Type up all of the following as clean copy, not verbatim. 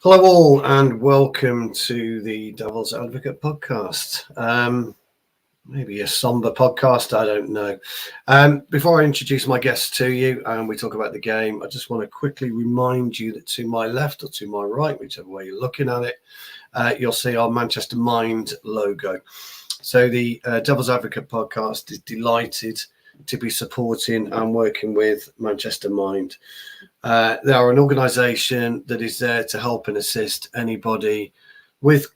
Hello all and welcome to the Devil's Advocate podcast. Maybe a somber podcast, I don't know. Before I introduce my guests to you and we talk about the game, I just want to quickly remind you that to my left or to my right, whichever way you're looking at it, you'll see our Manchester Mind logo. So the Devil's Advocate podcast is delighted to be supporting and working with Manchester Mind. They are an organisation that is there to help and assist anybody with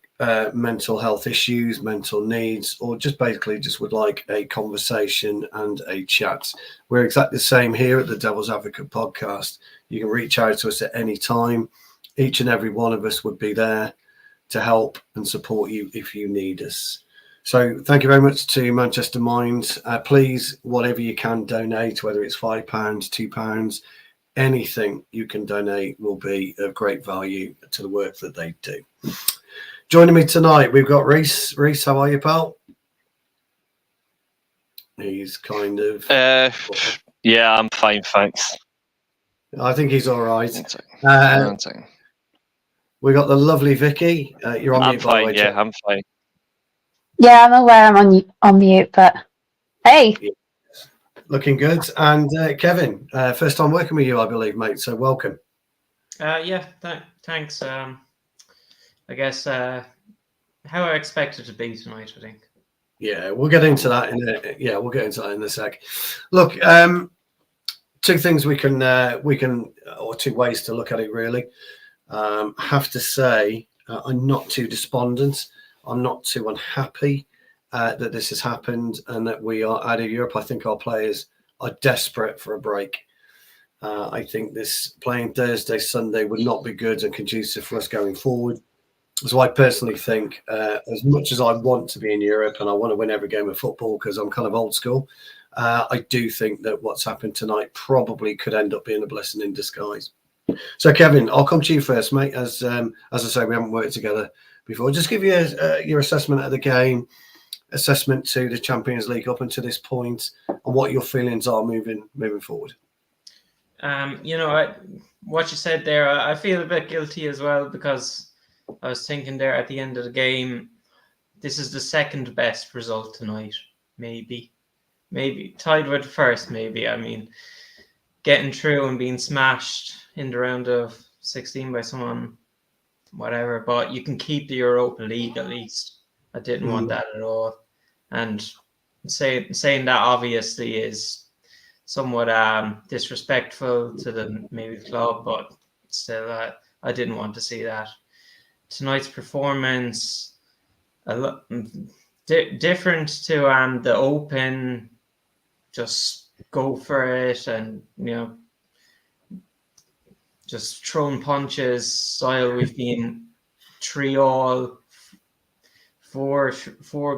mental health issues, mental needs, or just would like a conversation and a chat. We're exactly the same here at the Devil's Advocate podcast. You can reach out to us at any time. Each and every one of us would be there to help and support you if you need us. So thank you very much to Manchester Mind. Please, whatever you can donate, whether it's £5, £2, anything you can donate will be of great value to the work that they do. Joining me tonight, we've got Reece. Reece, how are you, pal? He's kind of... yeah, I'm fine, thanks. I think he's all right. One second. We got the lovely Vicky. You're on mute, by the way. Yeah, I'm fine. Yeah, I'm aware I'm on mute, but hey. Yeah. Looking good. And Kevin, first time working with you, I believe, mate. So welcome. Thanks. I guess how I expected to be tonight, I think. Yeah, we'll get into that in a sec. Look, two things we can, or two ways to look at it, really. Have to say, I'm not too despondent. I'm not too unhappy that this has happened and that we are out of Europe. I think our players are desperate for a break. I think this playing Thursday, Sunday would not be good and conducive for us going forward. So I personally think, as much as I want to be in Europe and I want to win every game of football because I'm kind of old school, I do think that what's happened tonight probably could end up being a blessing in disguise. So, Kevin, I'll come to you first, mate. As I say, we haven't worked together before. Just give you your assessment of the game, assessment to the Champions League up until this point, and what your feelings are moving forward. What you said there, I feel a bit guilty as well because I was thinking there at the end of the game, this is the second best result tonight, maybe tied with the first, maybe. I mean, getting through and being smashed in the round of 16 by someone, whatever, but you can keep the Europa League at least. I didn't want that at all. And saying that obviously is somewhat disrespectful to the club, but still, I didn't want to see that. Tonight's performance, a lot different to the open, just go for it and, just throwing punches style. We've been 3-3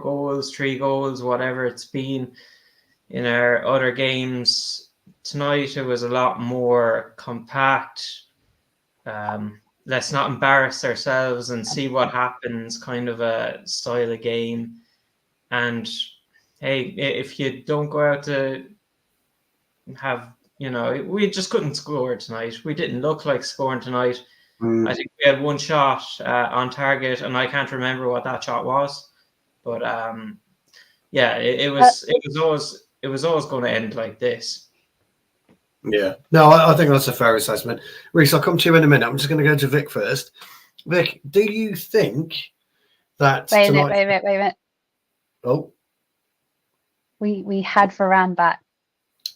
goals, 3 goals, whatever it's been in our other games. Tonight it was a lot more compact. Let's not embarrass ourselves and see what happens, kind of a style of game. And hey, if you don't go out to have, we just couldn't score tonight. We didn't look like scoring tonight. I think we had one shot on target, and I can't remember what that shot was. But it was always going to end like this. Yeah, no, I think that's a fair assessment. Reece, I'll come to you in a minute. I'm just going to go to Vic first. Vic, do you think that Wait a minute. Oh, we had Varane back.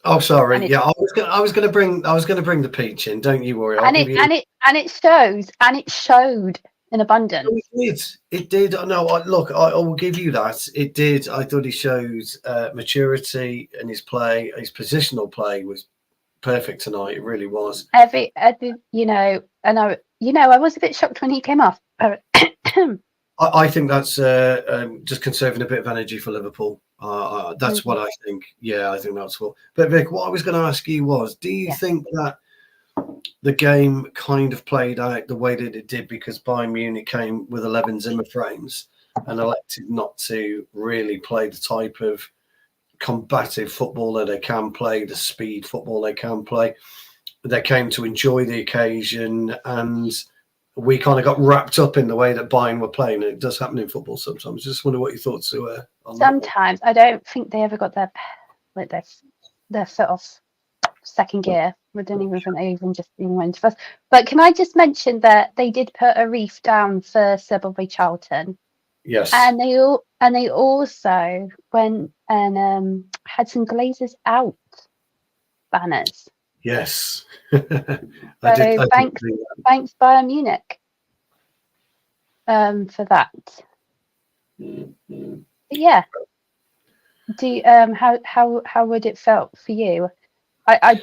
Oh, sorry. Yeah, I was going to bring the peach in. Don't you worry. It showed in abundance. It did. No, look, I will give you that. It did. I thought he showed maturity in his play. His positional play was perfect tonight. It really was. I was a bit shocked when he came off. I think that's just conserving a bit of energy for Liverpool. That's what I think. Yeah, I think that's what. But Vic, what I was going to ask you was, do you think that the game kind of played out the way that it did because Bayern Munich came with 11 Zimmer frames and elected not to really play the type of combative football that they can play, the speed football they can play? They came to enjoy the occasion and we kind of got wrapped up in the way that Bayern were playing. It does happen in football sometimes. Just wonder what your thoughts were on that. Sometimes I don't think they ever got their foot off second gear. I don't even think they even went first. But can I just mention that they did put a Reece down for Bobby Charlton? Yes. And they also went and had some Glazers out banners. Yes. Thanks Bayern Munich for that. But yeah. How would it felt for you? I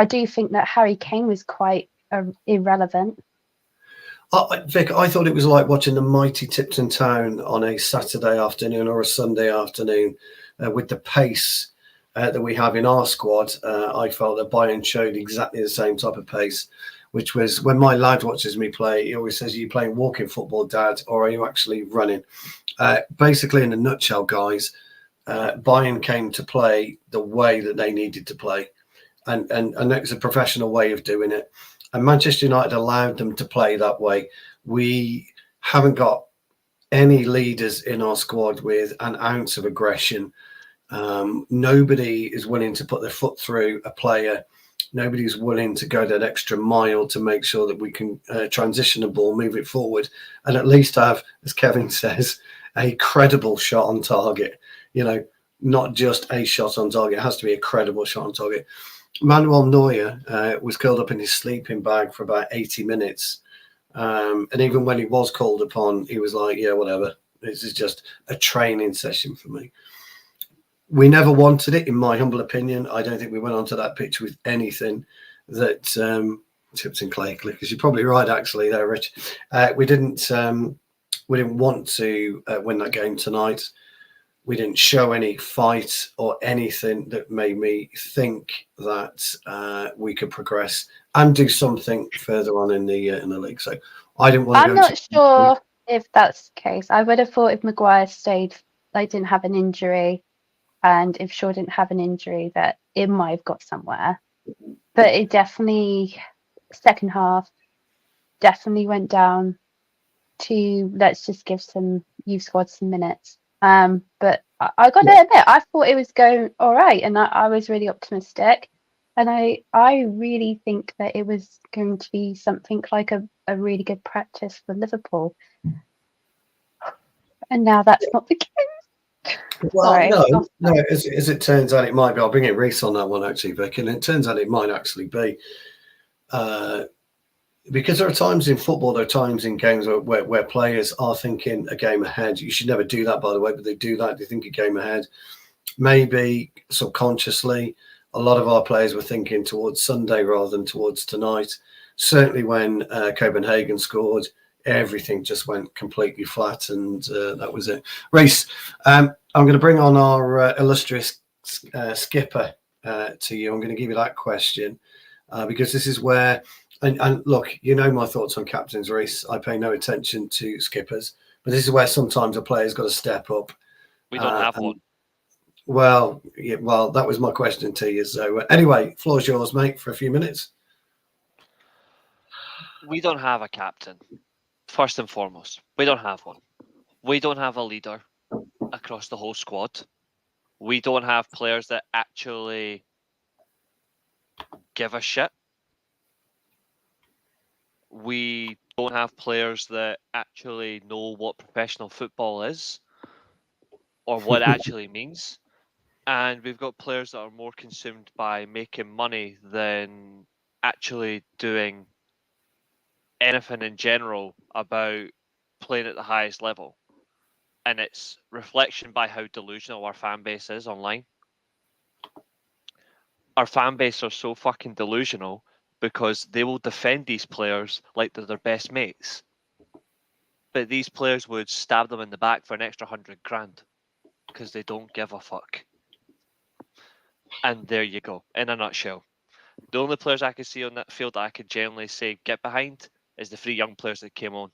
do think that Harry Kane was quite irrelevant. Vic, I thought it was like watching the mighty Tipton Town on a Saturday afternoon or a Sunday afternoon with the pace that we have in our squad. I felt that Bayern showed exactly the same type of pace, which was when my lad watches me play, he always says, are you playing walking football, Dad, or are you actually running? Basically, in a nutshell, guys, Bayern came to play the way that they needed to play. And it was a professional way of doing it. And Manchester United allowed them to play that way. We haven't got any leaders in our squad with an ounce of aggression. Nobody is willing to put their foot through a player. Nobody's willing to go that extra mile to make sure that we can transition the ball, move it forward, and at least have, as Kevin says, a credible shot on target. You know, not just a shot on target. It has to be a credible shot on target. Manuel Neuer was curled up in his sleeping bag for about 80 minutes. And even when he was called upon, he was like, yeah, whatever. This is just a training session for me. We never wanted it, in my humble opinion. I don't think we went onto that pitch with anything that tips in clay clickers. You're probably right, actually, there, Rich. We didn't want to win that game tonight. We didn't show any fight or anything that made me think that we could progress and do something further on in the league. So I didn't want to. I'm not sure if that's the case. I would have thought if Maguire stayed, they didn't have an injury, and if Shaw didn't have an injury, that it might have got somewhere. But it definitely, second half, definitely went down to let's just give some youth squad some minutes. But I got to admit, I thought it was going all right, and I was really optimistic, and I really think that it was going to be something like a really good practice for Liverpool, and now that's not the case. Well, Sorry. no. As it turns out, it might be. I'll bring in Reece on that one actually, Vic, and it turns out it might actually be. Because there are times in football, there are times in games where players are thinking a game ahead. You should never do that, by the way, but they do that. They think a game ahead. Maybe subconsciously, a lot of our players were thinking towards Sunday rather than towards tonight. Certainly when Copenhagen scored, everything just went completely flat, and that was it. Reece, I'm going to bring on our illustrious skipper to you. I'm going to give you that question because this is where... And look, you know my thoughts on captains, Reece. I pay no attention to skippers, but this is where sometimes a player's got to step up. We don't have one. Well, that was my question to you. So anyway, floor's yours, mate, for a few minutes. We don't have a captain. First and foremost, we don't have one. We don't have a leader across the whole squad. We don't have players that actually give a shit. We don't have players that actually know what professional football is or what it actually means. And we've got players that are more consumed by making money than actually doing anything in general about playing at the highest level. And it's reflection by how delusional our fan base is online. Our fan base are so fucking delusional because they will defend these players like they're their best mates. But these players would stab them in the back for an extra 100 grand because they don't give a fuck. And there you go, in a nutshell. The only players I could see on that field that I could generally say get behind is the 3 young players that came on.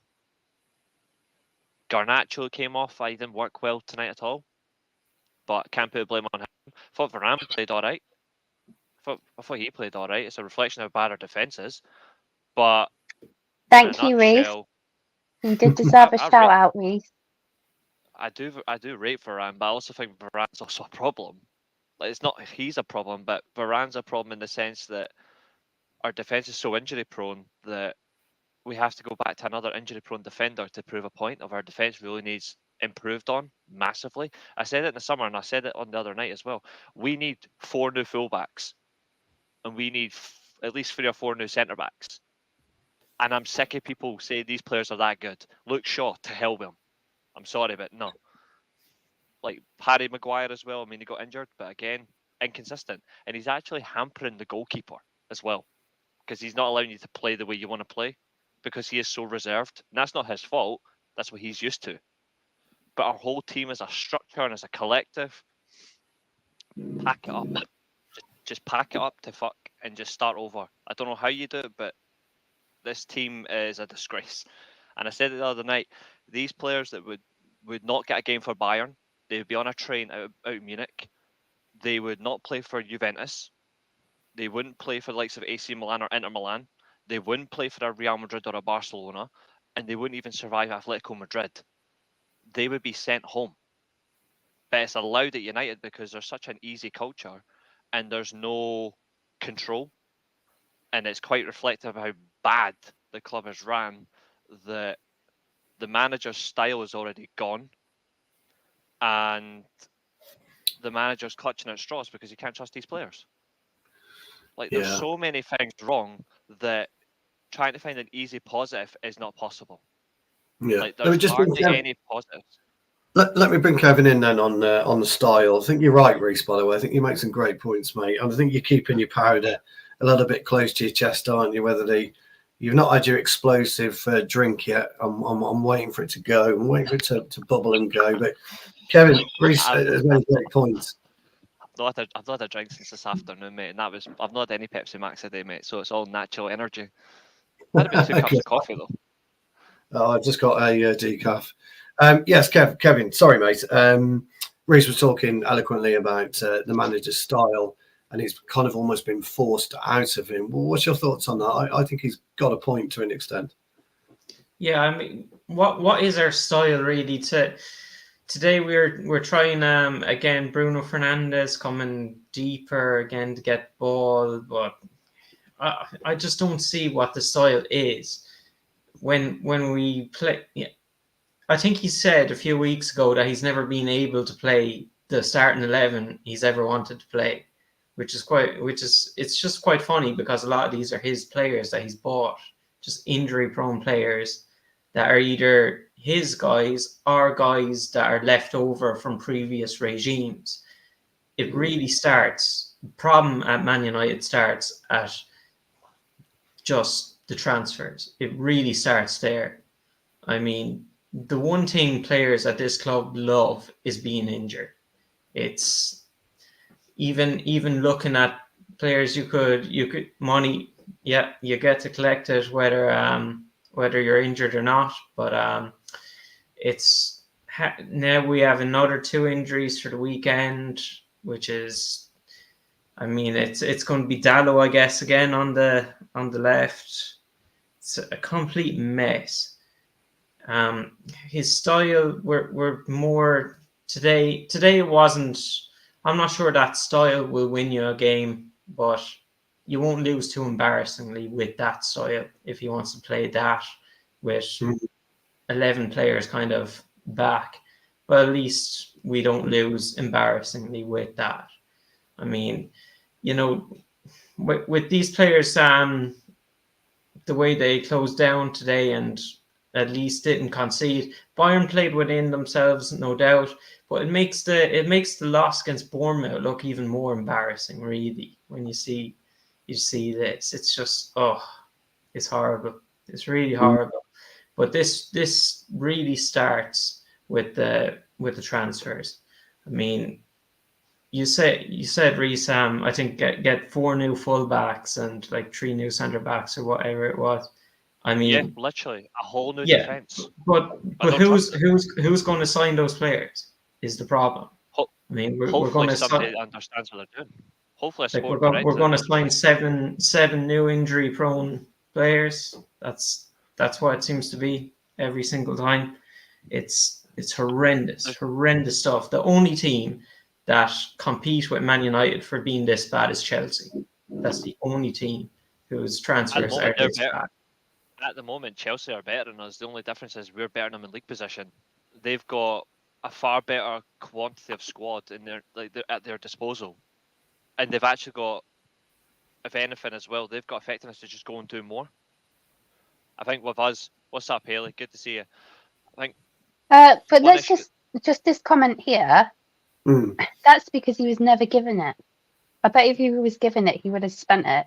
Garnacho came off. He didn't work well tonight at all. But can't put the blame on him. I thought Varane played all right. I thought he played all right. It's a reflection of how bad our defence is. But Thank In a you, Reece. nutshell, You did deserve a I shout out, Reece. I do rate Varane, but I also think Varane's also a problem. Like, it's not he's a problem, but Varane's a problem in the sense that our defense is so injury prone that we have to go back to another injury prone defender to prove a point of our defense really needs improved on massively. I said it in the summer and I said it on the other night as well. We need 4 new fullbacks and we need at least 3 or 4 new centre backs. And I'm sick of people saying these players are that good. Luke Shaw, to hell with him. I'm sorry, but no. Like Harry Maguire as well. I mean, he got injured, but again, inconsistent. And he's actually hampering the goalkeeper as well, because he's not allowing you to play the way you want to play because he is so reserved. And that's not his fault. That's what he's used to. But our whole team as a structure and as a collective, pack it up. Just pack it up to fuck and just start over. I don't know how you do it, but this team is a disgrace. And I said it the other night, these players that would not get a game for Bayern, they would be on a train out of Munich. They would not play for Juventus. They wouldn't play for the likes of AC Milan or Inter Milan. They wouldn't play for a Real Madrid or a Barcelona. And they wouldn't even survive Atletico Madrid. They would be sent home. But it's allowed at United because there's such an easy culture and there's no control. And it's quite reflective of how bad the club has ran, that the manager's style is already gone. And the manager's clutching at straws because he can't trust these players. Like, there's so many things wrong that trying to find an easy positive is not possible. Yeah. Like, there's hardly any positives. Let me bring Kevin in then on the style. I think you're right, Reece, by the way. I think you make some great points, mate. And I think you're keeping your powder a little bit close to your chest, aren't you? You've not had your explosive drink yet. I'm waiting for it to go. I'm waiting for it to bubble and go. But Kevin, Reece has made great points. I've not had a drink since this afternoon, mate, and I've not had any Pepsi Max a day, mate. So it's all natural energy. I had about 2 cups of coffee though. Oh, I've just got a decaf. Yes, Kevin. Sorry, mate. Reece was talking eloquently about the manager's style, and it's kind of almost been forced out of him. Well, what's your thoughts on that? I think he's got a point to an extent. Yeah, I mean, what is our style really? Today we're trying again Bruno Fernandes coming deeper again to get ball, but I just don't see what the style is when we play. Yeah, I think he said a few weeks ago that he's never been able to play the starting 11 he's ever wanted to play, it's just quite funny because a lot of these are his players that he's bought, just injury prone players that are either his guys or guys that are left over from previous regimes. It really starts, the problem at Man United starts at just the transfers. It really starts there. I mean, the one thing players at this club love is being injured. It's even looking at players you could money, yeah, you get to collect it whether you're injured or not, but it's now we have another 2 injuries for the weekend, which is, I mean, it's going to be Dallo, I guess, again on the left. It's a complete mess. His style, we're more today. It wasn't. I'm not sure that style will win you a game, but you won't lose too embarrassingly with that style if he wants to play that with 11 players kind of back. But at least we don't lose embarrassingly with that. I mean, you know, with these players, the way they closed down today and at least didn't concede. Bayern played within themselves, no doubt, but it makes the loss against Bournemouth look even more embarrassing, really, when you see this. It's just, it's horrible. It's really horrible. But this really starts with the transfers. I mean, you said Reece, I think get 4 new fullbacks and like 3 new centre backs or whatever it was. I mean, yeah, literally a whole new defense. But who's going to sign those players is the problem. I mean, we're going to somebody understands what they're doing. Hopefully, we're going to sign seven new injury prone players. That's That's what it seems to be every single time. It's horrendous stuff. The only team that compete with Man United for being this bad is Chelsea. That's the only team whose transfers are this bad. At the moment, Chelsea are better than us. The only difference is we're better than them in league position. They've got a far better quantity of squad in they're at their disposal, and they've actually got, if anything, as well, they've got effectiveness to just go and do more. I think with us, what's up, Haley? Good to see you. I think. But let's just this comment here. Mm. That's because he was never given it. I bet if he was given it, he would have spent it.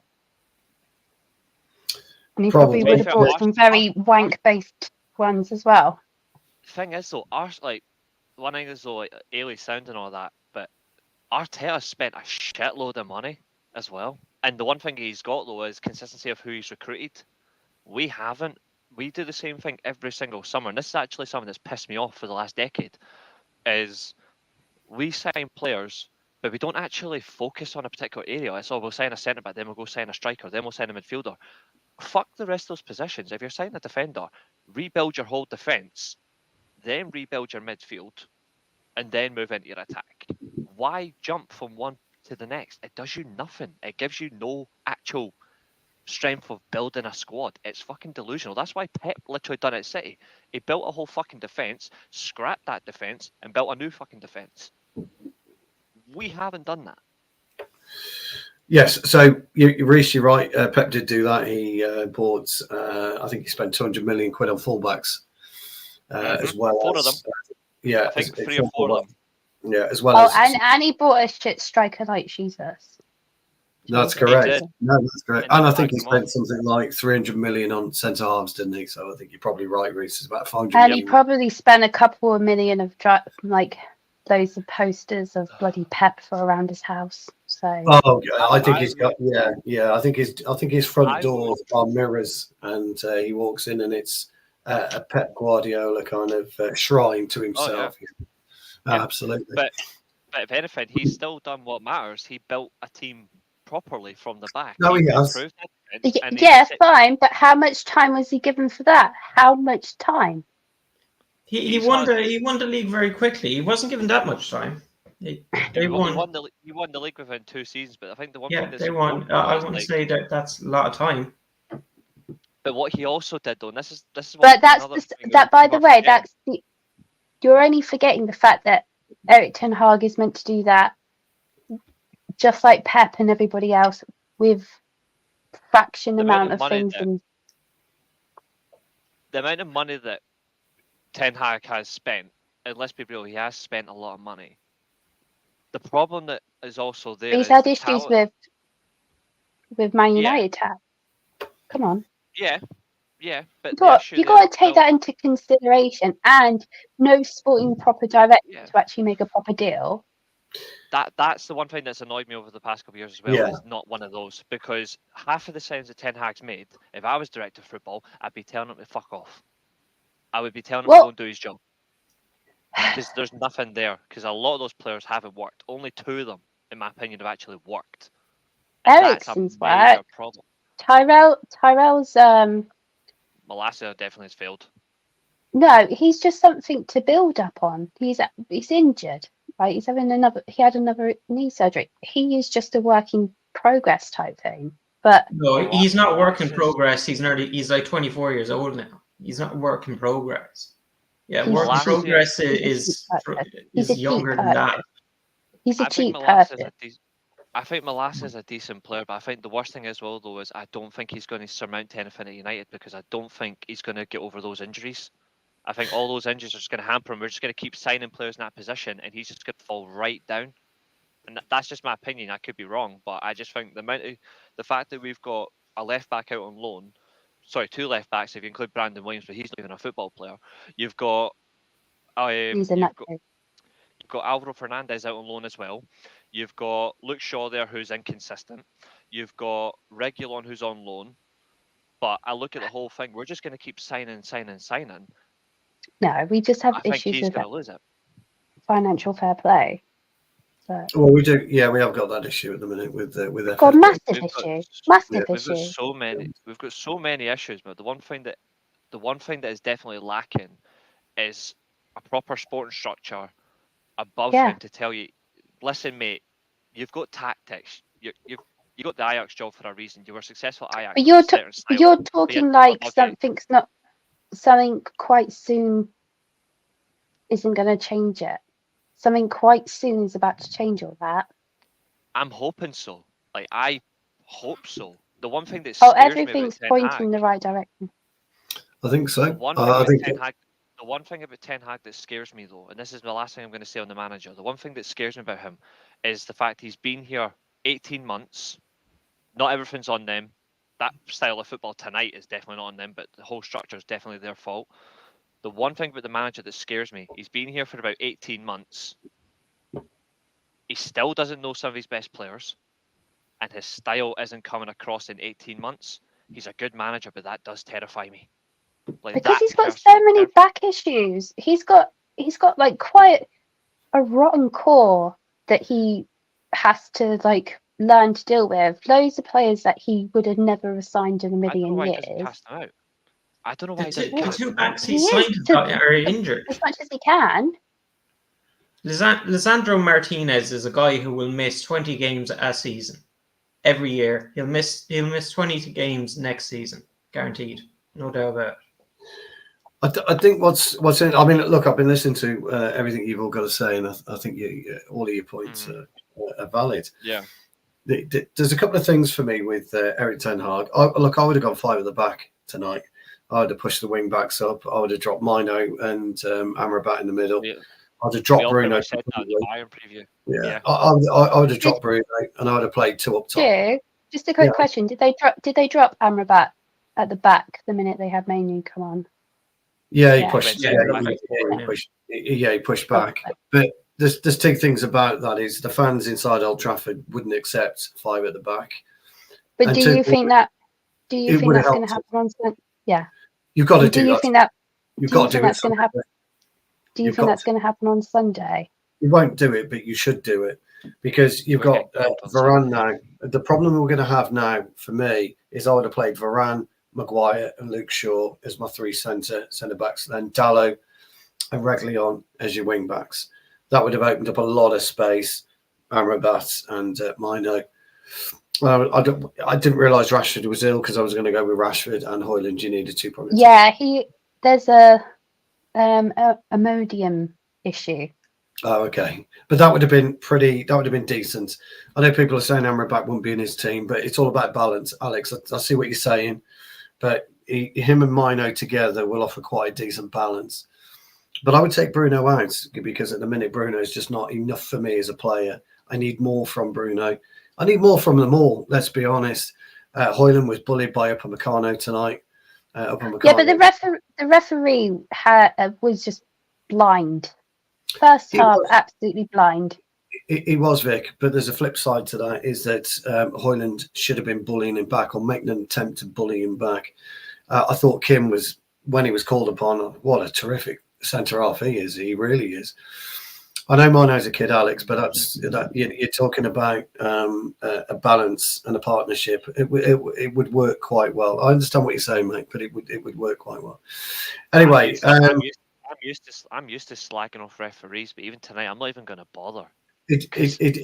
And he probably would have bought some very wank-based ones as well. The thing is, though, one thing is, though, like Ailey sound and all that, but Arteta spent a shitload of money as well. And the one thing he's got, though, is consistency of who he's recruited. We haven't. We do the same thing every single summer. And this is actually something that's pissed me off for the last decade, is we sign players, but we don't actually focus on a particular area. It's all, we'll sign a centre-back, then we'll go sign a striker, then we'll sign a midfielder. Fuck the rest of those positions. If you're signing a defender, rebuild your whole defence, then rebuild your midfield, and then move into your attack. Why jump from one to the next? It does you nothing. It gives you no actual strength of building a squad. It's fucking delusional. That's why Pep literally done it at City. He built a whole fucking defence, scrapped that defence, and built a new fucking defence. We haven't done that. Yes, so Reece, you're right. Pep did do that. He bought, I think he spent 200 million quid on fullbacks, as well. 4 of them. Yeah, I think 3 or 4 of them. Yeah, as well as. And he bought a shit striker like Jesus. That's correct. No, that's correct. And I think he spent something like 300 million on centre halves, didn't he? So I think you're probably right, Reece. It's about 500 And million. he probably spent a couple of million of like those posters of bloody Pep for around his house. So I think he's got I think his front doors are mirrors, and he walks in and it's a Pep Guardiola kind of shrine to himself. Absolutely. But if anything, he's still done what matters. He built a team properly from the back. No, he has. Fine, but how much time was he given for that? How much time? He won the league very quickly. He wasn't given that much time. He won the league within 2 seasons, but I think the one thing that's they won. I wouldn't say that's a lot of time. But what he also did, though, and this is what. But by the way, you're only forgetting the fact that Erik ten Hag is meant to do that, just like Pep and everybody else, with fraction amount of things. The amount of money that Ten Hag has spent, and let's be real, he has spent a lot of money. The problem that is also there. He's had issues with Man United. Come on. Yeah, but you got to take that into consideration, and no sporting proper director to actually make a proper deal. That's the one thing that's annoyed me over the past couple of years as well. Is not one of those, because half of the signs that Ten Hag's made, if I was director of football, I'd be telling him to fuck off. I would be telling him to go and do his job, because there's nothing there. Because a lot of those players haven't worked. Only 2 of them, in my opinion, have actually worked. Ericsson's worked. Tyrell's Malacia definitely has failed. No, he's just something to build up on. He's injured, right? He had another knee surgery. He is just a work in progress type thing. But no, he's not work in progress. He's like 24 years old now. He's not work in progress. Yeah, work in progress is younger than that. He's a cheap person. I think Malacia is a decent player, but I think the worst thing as well, though, is I don't think he's going to surmount anything at United, because I don't think he's going to get over those injuries. I think all those injuries are just going to hamper him. We're just going to keep signing players in that position, and he's just going to fall right down. And that's just my opinion. I could be wrong, but I just think the fact that we've got a left back out on loan, 2 left backs if you include Brandon Williams, but he's not even a football player. You've got you've got Alvaro Fernandez out on loan as well. You've got Luke Shaw there, who's inconsistent. You've got Reguilon, who's on loan. But I look at the whole thing. We're just going to keep signing. No, we just have issues with financial fair play. But... Well, we do. Yeah, we have got that issue at the minute with massive issue. We've got so many issues, but the one thing that the one thing that is definitely lacking is a proper sporting structure above Yeah. him to tell you, listen, mate, you've got tactics. You got the Ajax job for a reason. You were successful at Ajax. But with a certain style, you're but talking you're like above it. something quite soon isn't going to change it. Something quite soon is about to change all that. I'm hoping so. Like, I hope so. The one thing that Oh, scares me about everything's Ten pointing Hag, in the right direction. I think the so. one thing I about think Ten Hag, the one thing about Ten Hag that scares me though, and this is the last thing I'm going to say on the manager, the one thing that scares me about him is the fact he's been here 18 months. Not everything's on them. That style of football tonight is definitely not on them, but the whole structure is definitely their fault. The one thing about the manager that scares me, he's been here for about 18 months. He still doesn't know some of his best players, and his style isn't coming across in 18 months. He's a good manager, but that does terrify me. Like, Because that he's got so personally many terrifies back issues. He's got like quite a rotten core that he has to like learn to deal with. Loads of players that he would have never assigned in a me. I don't know million why he doesn't years. cast them out. I don't know why The he two, doesn't the cast two them out. backs he He is signed are injured. as much as he can. Lisandro Martinez is a guy who will miss 20 games a season every year. He'll miss 20 games next season, guaranteed, no doubt about it. I think what's in. I mean, look, I've been listening to everything you've all got to say, and I think all of your points are valid. Yeah. There's a couple of things for me with Erik ten Hag. I would have gone 5 at the back tonight. I would have pushed the wing backs up. I would have dropped Mino and Amrabat in the middle. Yeah. I'd have dropped We all Bruno. pretty much said that in the Bayern preview. Yeah, Yeah. I would have dropped Bruno, and I would have played 2 up top. Stu, just a quick Yeah. question: Did they drop Amrabat at the back the minute they had Manu come on? Yeah, he Yeah. pushed. Yeah, He pushed back. Okay. But there's 2 things about that: is the fans inside Old Trafford wouldn't accept 5 at the back. But And do two, you think that? Do you it think would have that's going to helped. happen on Sunday? Yeah. You've got to Do do you that. think that? You've Do you got to think do it. that's going to happen? Do you You've think got that's going to happen on Sunday? You won't do it, but you should do it because you've We're got getting close. Varane now. The problem we're going to have now for me is I would have played Varane, Maguire, and Luke Shaw as my 3 centre backs, then Dalot and Reguilon as your wing backs. That would have opened up a lot of space. Amrabat and Mino. I didn't realise Rashford was ill because I was going to go with Rashford and Højlund. You needed 2 problems. Yeah, there's a Imodium issue. Oh, okay. But that would have been decent. I know people are saying Amrabat wouldn't be in his team, but it's all about balance, Alex. I see what you're saying, but him and Mino together will offer quite a decent balance. But I would take Bruno out because at the minute Bruno is just not enough for me as a player. I need more from Bruno. I need more from them all. Let's be honest. Højlund was bullied by Upamecano tonight. Yeah, but the referee was just blind. First half, absolutely blind. He was, Vic, but there's a flip side to that, is that Højlund should have been bullying him back or making an attempt to bully him back. I thought Kim was, when he was called upon, what a terrific centre-half he is. He really is. I know Mino's a kid, Alex, but you're talking about a balance and a partnership. It would work quite well. I understand what you're saying, mate, but it would work quite well. Anyway, I'm used to slacking off referees, but even tonight, I'm not even going to bother. It did.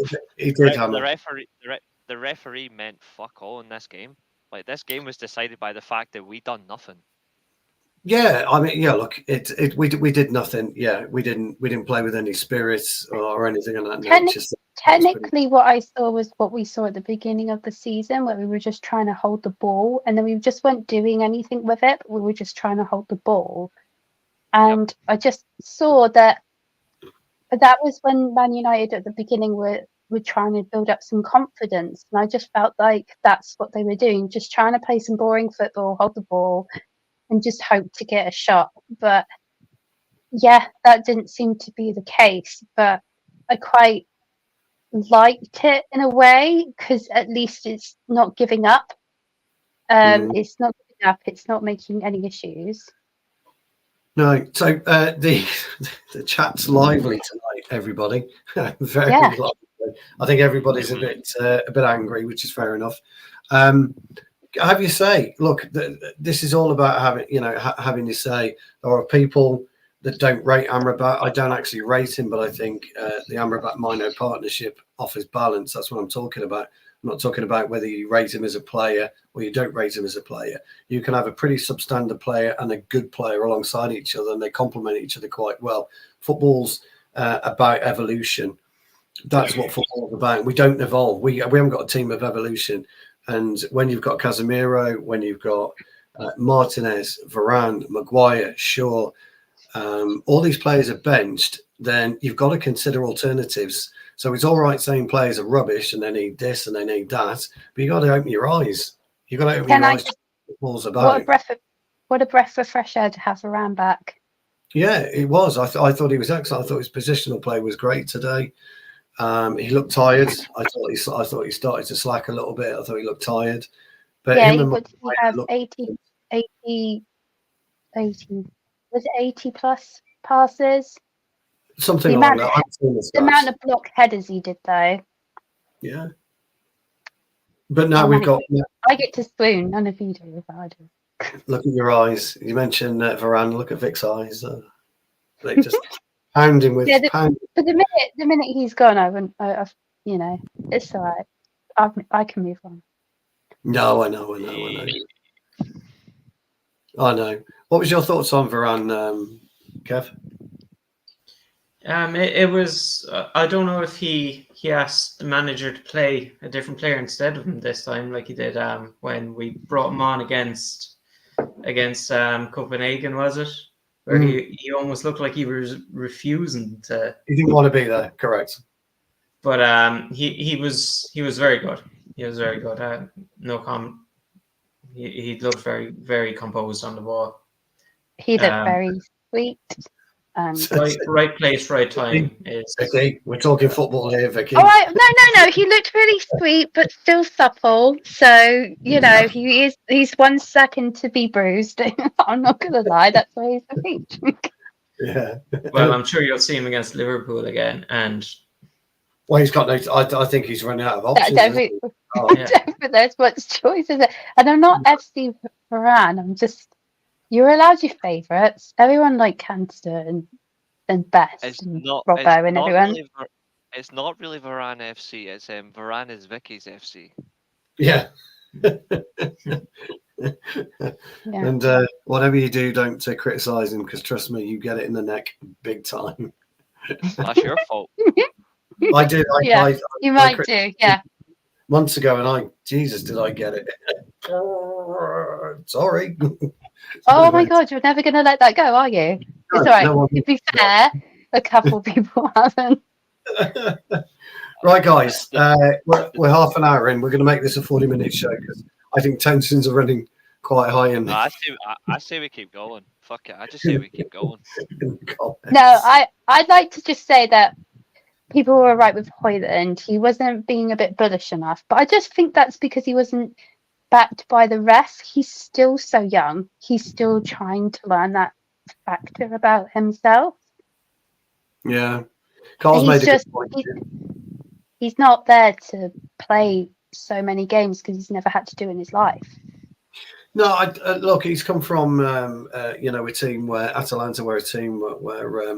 The referee meant fuck all in this game. Like, this game was decided by the fact that we done nothing. Yeah, I mean, yeah. Look, we did nothing. Yeah, we didn't play with any spirits or anything of that nature. Technically, what I saw was what we saw at the beginning of the season, where we were just trying to hold the ball, and then we just weren't doing anything with it. We were just trying to hold the ball, and I just saw that was when Man United at the beginning were trying to build up some confidence, and I just felt like that's what they were doing, just trying to play some boring football, hold the ball, and just hope to get a shot. But yeah, that didn't seem to be the case. But I quite liked it in a way, because at least it's not giving up. It's not giving up. It's not making any issues. No, so the chat's lively tonight, everybody. Very lively. I think everybody's a bit angry, which is fair enough. have your say. Look, this is all about having your say. There are people that don't rate Amrabat. I don't actually rate him, but I think the Amrabat Mino partnership offers balance. That's what I'm talking about. I'm not talking about whether you rate him as a player or you don't rate him as a player. You can have a pretty substandard player and a good player alongside each other, and they complement each other quite well. Football's about evolution. That's what football's about. We don't evolve. We haven't got a team of evolution. And when you've got Casemiro, when you've got Martinez, Varane, Maguire, Shaw, all these players are benched, then you've got to consider alternatives. So it's all right saying players are rubbish and they need this and they need that, but you've got to open your eyes. You've got to open your eyes to what football's about. What a breath of fresh air to have Varane back. Yeah, it was. I thought he was excellent. I thought his positional play was great today. He looked tired. I thought he started to slack a little bit. I thought he looked tired. But yeah, him he have 80, was it 80 plus passes? Something like that. The amount of block headers he did, though. Yeah. But now we've got. I get to swoon. None of you do. I do. Look at your eyes. You mentioned Varane. Look at Vic's eyes. They just pound him with. But the minute he's gone, I've it's all right. I can move on. No, I know. What was your thoughts on Varane, Kev? It was. I don't know if he asked the manager to play a different player instead of him this time, like he did when we brought him on against Copenhagen, was it? Where he almost looked like he was refusing to. He didn't want to be there, correct? But he was very good. He was very good. No comment. He looked very, very composed on the ball. He looked very sweet. Right place, right time. Vicky, we're talking football here, Vicky. Oh, no. He looked really sweet, but still supple. So he's 1 second to be bruised. I'm not gonna lie, that's why he's the beach. Yeah. Well, I'm sure you'll see him against Liverpool again, and. Well, he's got no. I think he's running out of options. I don't think there's much choice, is it? And I'm not FC Varane. I'm just. You're allowed your favourites. Everyone like Canster and Best and Robbo and everyone. It's not really Varane FC. It's Varane is Vicky's FC. Yeah. And whatever you do, don't criticise him, because trust me, you get it in the neck big time. That's your fault. I did. You might do. Yeah. Months ago, and did I get it? Sorry. Oh my God, you're never going to let that go, are you? It's all right. To be fair, a couple people haven't. Right, guys, we're half an hour in. We're going to make this a 40-minute show because I think tensions are running quite high. I say we keep going. Fuck it. I just say we keep going. No, I'd like to just say that people were right with Højlund. He wasn't being a bit bullish enough, but I just think that's because he wasn't backed by the rest. He's still so young. He's still trying to learn that factor about himself. Yeah. Carl's made a good point. He's not there to play so many games because he's never had to do in his life. No, look, he's come from a team where Atalanta were a team where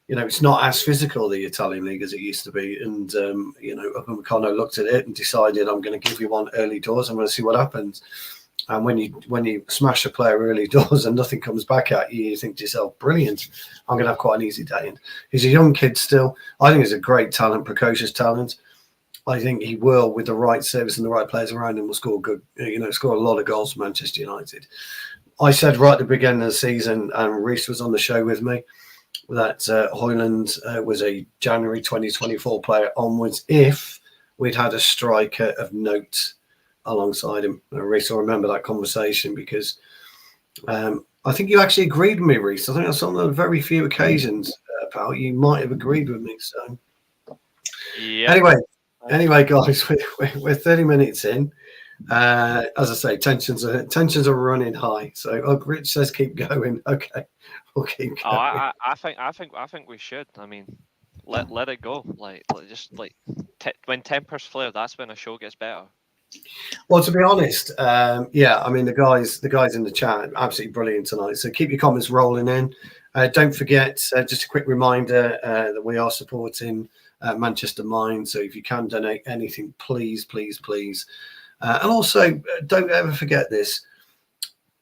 it's not as physical, the Italian league, as it used to be. And, Upamecano looked at it and decided, I'm going to give you one early doors. I'm going to see what happens. And when you smash a player early doors and nothing comes back at you, you think to yourself, brilliant, I'm going to have quite an easy day. And he's a young kid still. I think he's a great talent, precocious talent. I think he will, with the right service and the right players around him, will score score a lot of goals for Manchester United. I said right at the beginning of the season, and Reece was on the show with me, that Højlund was a January 2024 player onwards if we'd had a striker of note alongside him. Reece will remember that conversation because I think you actually agreed with me, Reece. I think that's on the very few occasions, pal, you might have agreed with me. So, yeah. Anyway, guys, we're 30 minutes in. As I say, tensions are running high. So, Rich says keep going. Okay, we'll keep going. I think we should. I mean, let it go. When tempers flare, that's when a show gets better. Well, to be honest, yeah, I mean the guys in the chat absolutely brilliant tonight. So keep your comments rolling in. Don't forget, just a quick reminder that we are supporting Manchester Mind. So if you can donate anything, please, please, please. And also, don't ever forget this.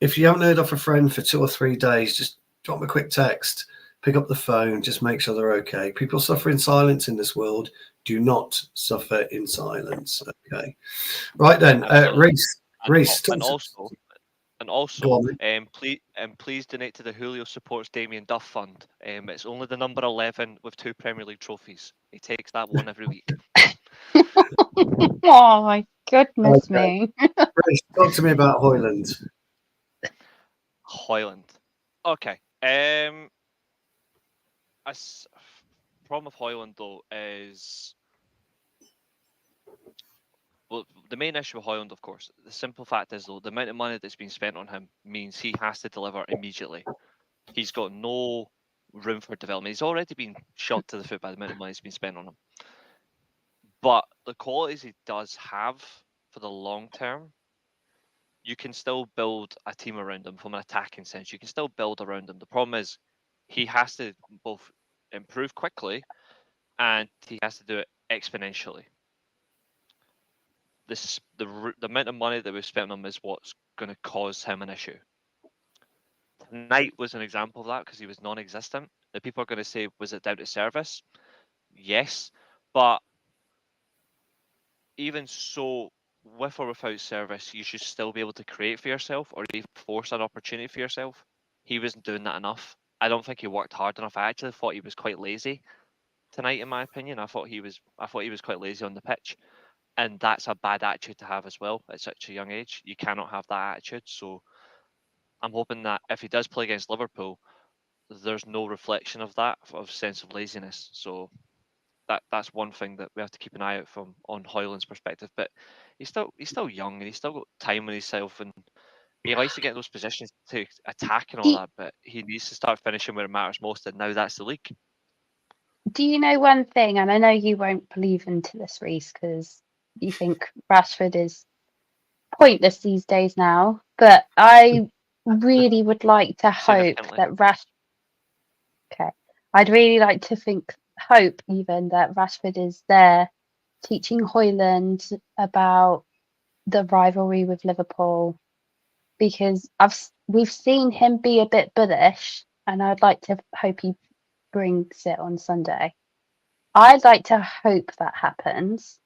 If you haven't heard off a friend for 2 or 3 days, just drop them a quick text, pick up the phone, just make sure they're okay. People suffer in silence in this world. Do not suffer in silence. Okay. Right then, Absolutely. Reece, And also, go on. please donate to the Julio Supports Damien Duff Fund. It's only the number 11 with 2 Premier League trophies. He takes that one every week. Oh my goodness Okay. me. Reece, talk to me about Hoyland. Hoyland. Okay. Problem with Hoyland though is, well, the main issue with Hoyland, of course, the simple fact is though, the amount of money that's been spent on him means he has to deliver immediately. He's got no room for development. He's already been shot to the foot by the amount of money that's been spent on him. But the qualities he does have for the long term, you can still build a team around him from an attacking sense. You can still build around him. The problem is he has to both improve quickly and he has to do it exponentially. The amount of money that we've spent on him is what's going to cause him an issue. Tonight was an example of that because he was non-existent. The people are going to say, was it down to service? Yes, but even so, with or without service, you should still be able to create for yourself or even force an opportunity for yourself. He wasn't doing that enough. I don't think he worked hard enough. I actually thought he was quite lazy tonight, in my opinion. I thought he was quite lazy on the pitch, and that's a bad attitude to have as well at such a young age. You cannot have that attitude. So I'm hoping that if he does play against Liverpool, there's no reflection of that, of sense of laziness. So that's one thing that we have to keep an eye out from on Hoyland's perspective. But he's still young and he's still got time on himself, and he likes to get in those positions to attack and all Do, that. But he needs to start finishing where it matters most, and now that's the league. do you know one thing? And I know you won't believe into this, Reece, because you think Rashford is pointless these days now. But I really would like to hope Significantly. that Okay. I'd really like to hope even that Rashford is there teaching Hoyland about the rivalry with Liverpool, because we've seen him be a bit bullish, and I'd like to hope he brings it on Sunday. I'd like to hope that happens.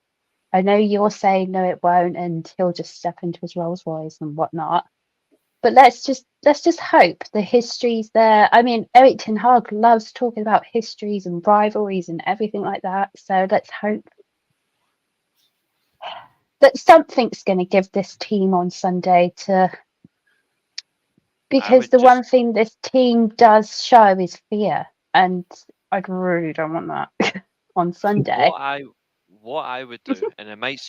I know you're saying no, it won't, and he'll just step into his Rolls Royce and whatnot. But let's just hope the history's there. I mean, Eric Ten Hag loves talking about histories and rivalries and everything like that. So let's hope that something's going to give this team on Sunday because the one thing this team does show is fear, and I really don't want that on Sunday. What I would do, and it might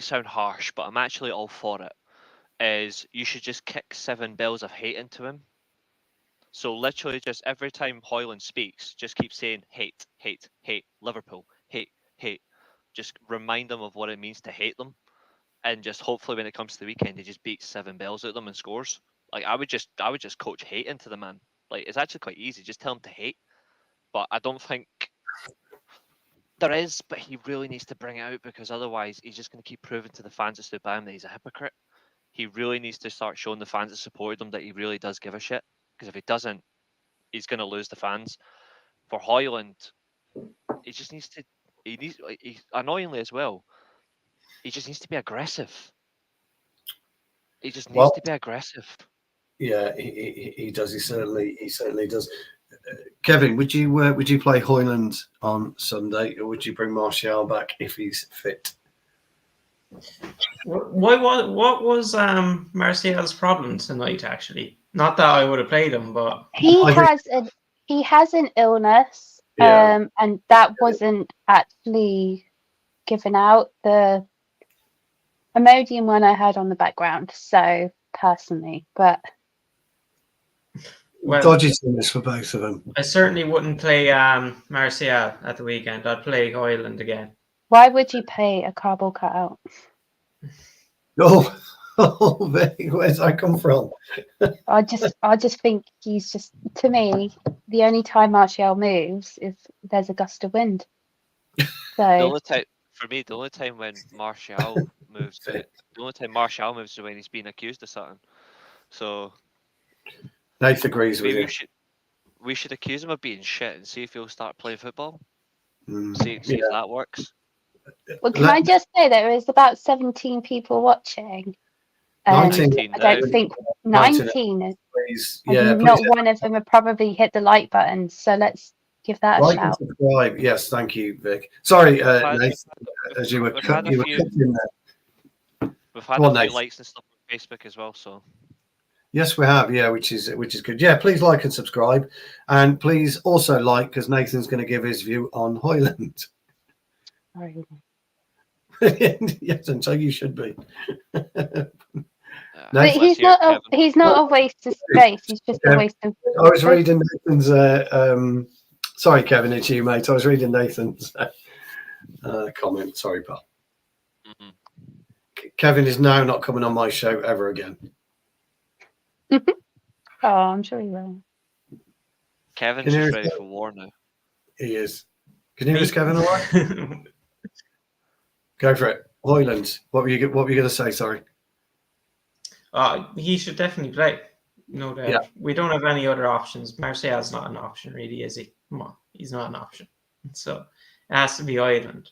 sound harsh, but I'm actually all for it, is you should just kick 7 bells of hate into him. So literally just every time Hoyland speaks, just keep saying hate, hate, hate, Liverpool, hate, hate. Just remind them of what it means to hate them. And just hopefully when it comes to the weekend, he just beats 7 bells at them and scores. Like I would just coach hate into the man. Like it's actually quite easy. Just tell him to hate. But I don't think there is, but he really needs to bring it out because otherwise he's just going to keep proving to the fans that stood by him that he's a hypocrite. He really needs to start showing the fans that supported him that he really does give a shit. Because if he doesn't, he's going to lose the fans. For Hoyland, he just needs to. Annoyingly as well, he just needs to be aggressive. He just needs to be aggressive. Yeah, he does. He certainly does. Kevin, would you play Hoyland on Sunday, or would you bring Martial back if he's fit? What was Martial's problem tonight? Actually, not that I would have played him, but he has an illness, Yeah. and that wasn't actually given out. The Imodium one I heard on the background, so personally, but Dodgy illness for both of them. I certainly wouldn't play Martial at the weekend. I'd play Hoyland again. why would you play a cardboard cutout? Oh, oh, Vic, where's that come from? I just think he's just, to me, the only time Martial moves is there's a gust of wind. The So only time for me, the only time when Martial moves, Vic. the only time Martial moves is when he's being accused of something. So Nathan agrees with maybe you. we should accuse him of being shit and see if he'll start playing football. Mm, See yeah. if that works. well, can I just say there is about 17 people watching, and 19 I don't now. think 19, 19, please. and Yeah, please not one of them have probably hit the like button. So let's give that a like and shout. subscribe. Yes, thank you, Vic. Sorry, We've had- Nathan, as you were we've had a few- cutting there. We've had Go on, a few Nathan. likes and stuff on Facebook as well. So Yes, we have. Yeah, which is good. Yeah, please like and subscribe, and please also like, because Nathan's going to give his view on Hoyland. Sorry. Yes, and so you should be. But let's he's hear not Kevin. he's not a waste of space. He's just a Yeah. waste of. I was reading Nathan's. Sorry, Kevin, it's you, mate. I was reading Nathan's comment. Sorry, pal. Mhm. Kevin is now not coming on my show ever again. Oh, I'm sure he will. Kevin's Can you just hear ready us? for war now. He is. Can you hear us, Kevin? All right. Go for it. Hoyland. What were you going to say? Sorry. He should definitely play. No doubt. Yeah. We don't have any other options. Martial's not an option, really, is he? Come on, he's not an option. So it has to be Ireland.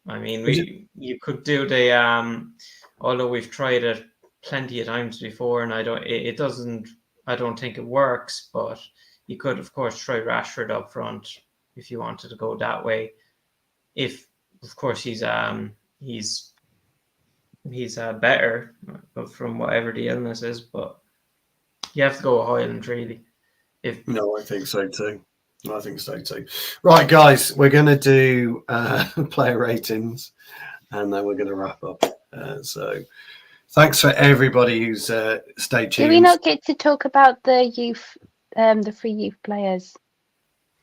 I mean, you could do the although we've tried it plenty of times before, and I don't think it works. But you could, of course, try Rashford up front if you wanted to go that way. If, of course, he's better from whatever the illness is, but you have to go with Highland, really. No, I think so too. Right, guys, we're going to do player ratings, and then we're going to wrap up. So, thanks for everybody who's stayed tuned. Do we not get to talk about the youth, the free youth players,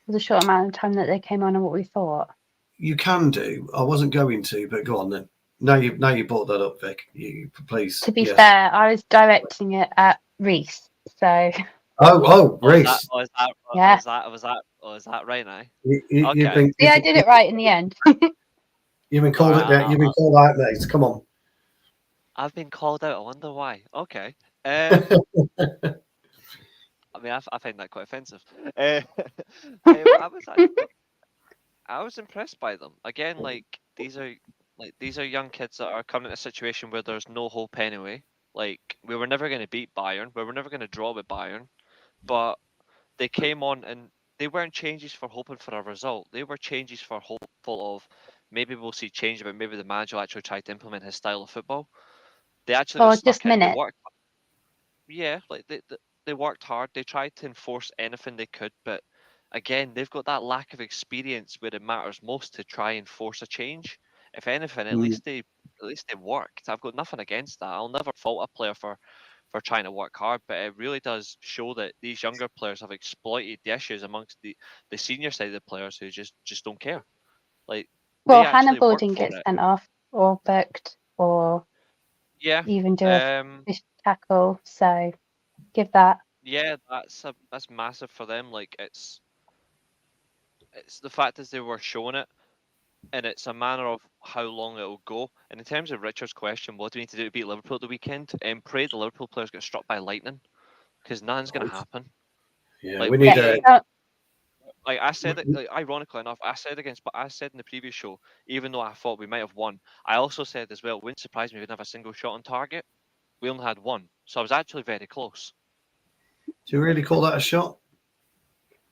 for the short amount of time that they came on and what we thought? You can do. I wasn't going to, but go on then. Now you brought that up, Vic. You please. To be yes. fair, I was directing it at Reece, so Oh, Reece. Was Yeah. that right now? You've Okay. been, see, I did it right in the end. you've been called Alright, it. You've been called out, mate. Come on. I've been called out. I wonder why. Okay. I mean, I find that quite offensive. I was impressed by them. Again, these are young kids that are coming in a situation where there's no hope anyway. Like, we were never going to beat Bayern. We were never going to draw with Bayern. But they came on and they weren't changes for hoping for a result. They were changes for hopeful of maybe we'll see change, but maybe the manager will actually try to implement his style of football. They actually got Just stuck in. They minute. worked. Yeah, they worked hard. They tried to enforce anything they could, but again, they've got that lack of experience where it matters most to try and force a change. If anything, at least they worked. I've got nothing against that. I'll never fault a player for trying to work hard, but it really does show that these younger players have exploited the issues amongst the senior side of the players who just don't care. Like, Well, they Hannah actually Ball work didn't for get it. sent off or booked or Yeah. even do a fish tackle, so give that. Yeah, that's massive for them. Like, it's the fact is they were showing it, and it's a matter of how long it will go. And in terms of Richard's question, what do we need to do to beat Liverpool at the weekend? And pray the Liverpool players get struck by lightning, because nothing's going to happen. Yeah, Like, we need a. Like I said, ironically enough, I said in the previous show, even though I thought we might have won, I also said as well, it wouldn't surprise me if we didn't have a single shot on target. We only had one, so I was actually very close. Do you really call that a shot?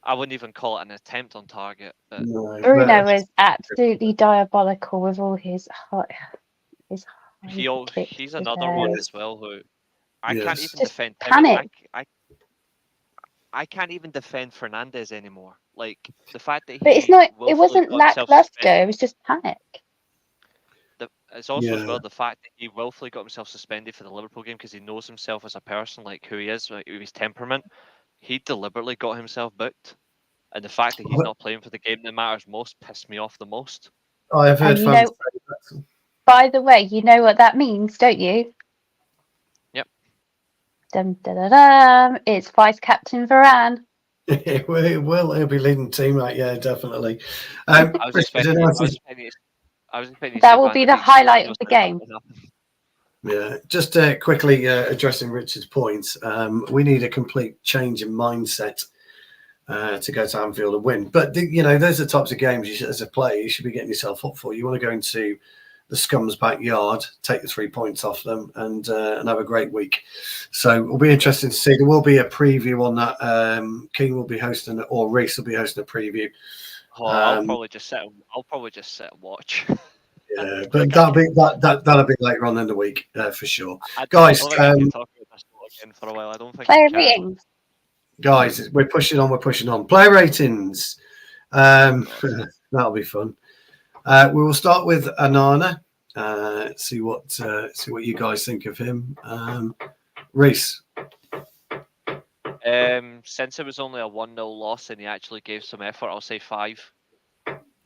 I wouldn't even call it an attempt on target. But No, Bruno was absolutely diabolical with all his he's another one as well who I can't even Just defend. panic. I can't even defend Fernandez anymore. Like, the fact that But it wasn't lackluster, it was just panic. It's also as well the fact that he willfully got himself suspended for the Liverpool game because he knows himself as a person, like who he is, like his temperament. He deliberately got himself booked, and the fact that he's not playing for the game that matters most pissed me off the most. I have heard fans say that. by the way, you know what that means, don't you? Yep. Dum, da, da, dum. It's Vice Captain Varane. It will. He'll be leading the team, right? Yeah, definitely. I was expecting. I was expecting you to That say will Van be the Dijk, highlight so of the I game. know Yeah, just quickly addressing Richard's point. We need a complete change in mindset to go to Anfield and win. But those are the types of games you should, as a player, you should be getting yourself up for. You want to go into the scum's backyard, take the 3 points off them, and have a great week. So it'll be interesting to see. There will be a preview on that. King will be hosting it, or Reece will be hosting a preview. Oh, I'll probably just sit and watch. Yeah, but that'll be later on in the week for sure. Guys, I don't think I can talk about this again for a while. I don't think Player I can. ratings. guys, we're pushing on. Player ratings. That'll be fun. We will start with Anana. See what you guys think of him. Reece. Since it was only a 1-0 loss and he actually gave some effort, I'll say 5.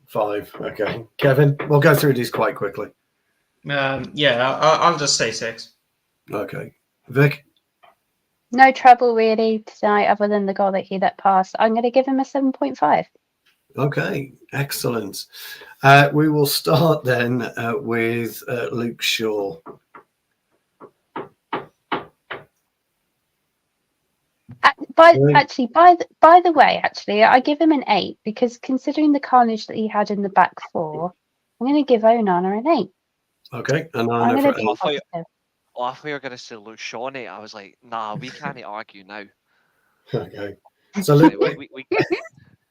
5. Okay. Kevin, we'll go through these quite quickly. I'll just say 6. Okay. Vic. No trouble really tonight, other than the goal that he let pass. I'm going to give him a 7.5. Okay. Excellent. We will start then with Luke Shaw. By the way, I give him an 8 because considering the carnage that he had in the back four, I'm going to give Onana an 8. Okay. I'm Anana going to for be 8. positive. I thought you were going to say Luke Shaw. I was like, nah, we can't argue now. Okay. So Luke.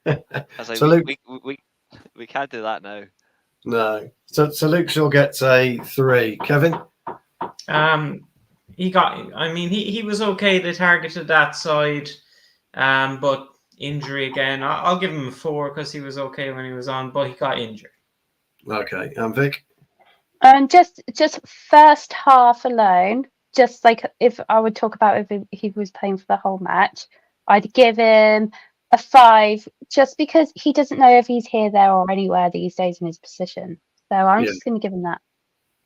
I was like, So Luke. We can't do that now. No. So Luke Shaw gets a 3. Kevin. He was okay. They targeted that side, but injury again. I'll give him a 4 because he was okay when he was on, but he got injured. Okay. And Vic. Just first half alone, just like if I would talk about if he was playing for the whole match, I'd give him a 5 just because he doesn't know if he's here, there, or anywhere these days in his position. So I'm just going to give him that.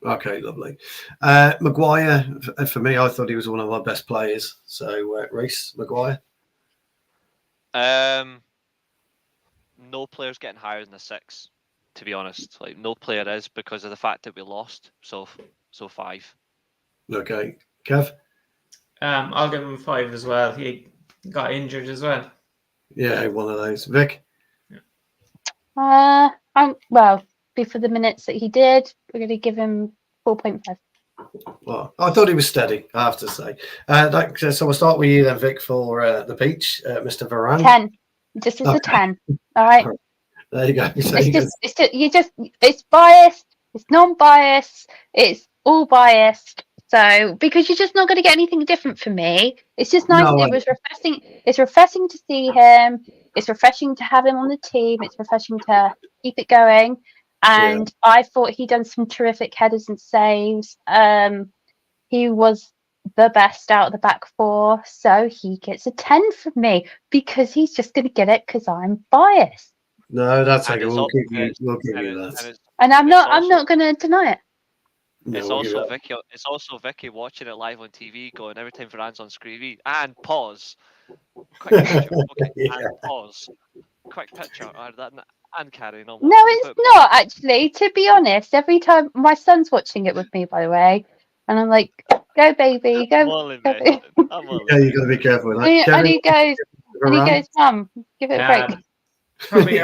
Okay, lovely. Maguire, for me, I thought he was one of our best players. So, Reece, Maguire. No player's getting higher than a 6. To be honest, like no player is because of the fact that we lost. So 5. Okay, Kev. I'll give him a 5 as well. He got injured as well. Yeah, one of those. Vic. Well, for the minutes that he did, we're going to give him 4.5. Well, I thought he was steady, I have to say. So we'll start with you then, Vic, for the beach, Mr. Varane. 10. Just as a 10. All right. There you go. It's biased. It's non-biased. It's all biased. So because you're just not going to get anything different from me. It's just nice. It was refreshing. It's refreshing to see him. It's refreshing to have him on the team. It's refreshing to keep it going. And I thought he done some terrific headers and saves. He was the best out of the back four. So he gets a 10 from me because he's just going to get it because I'm biased. No, that's okay. We'll give you that. And I'm not going to deny it. No, it's also Vicky. It's also Vicky watching it live on TV, going every time Varane's on screen and pause. Quick picture. Okay, and pause. Quick picture. And carrying on. No, it's not actually. To be honest, every time my son's watching it with me, by the way, and I'm like, "Go, baby, go." Yeah, you got to be careful with that. And he goes, "Mum, give it a break." Probably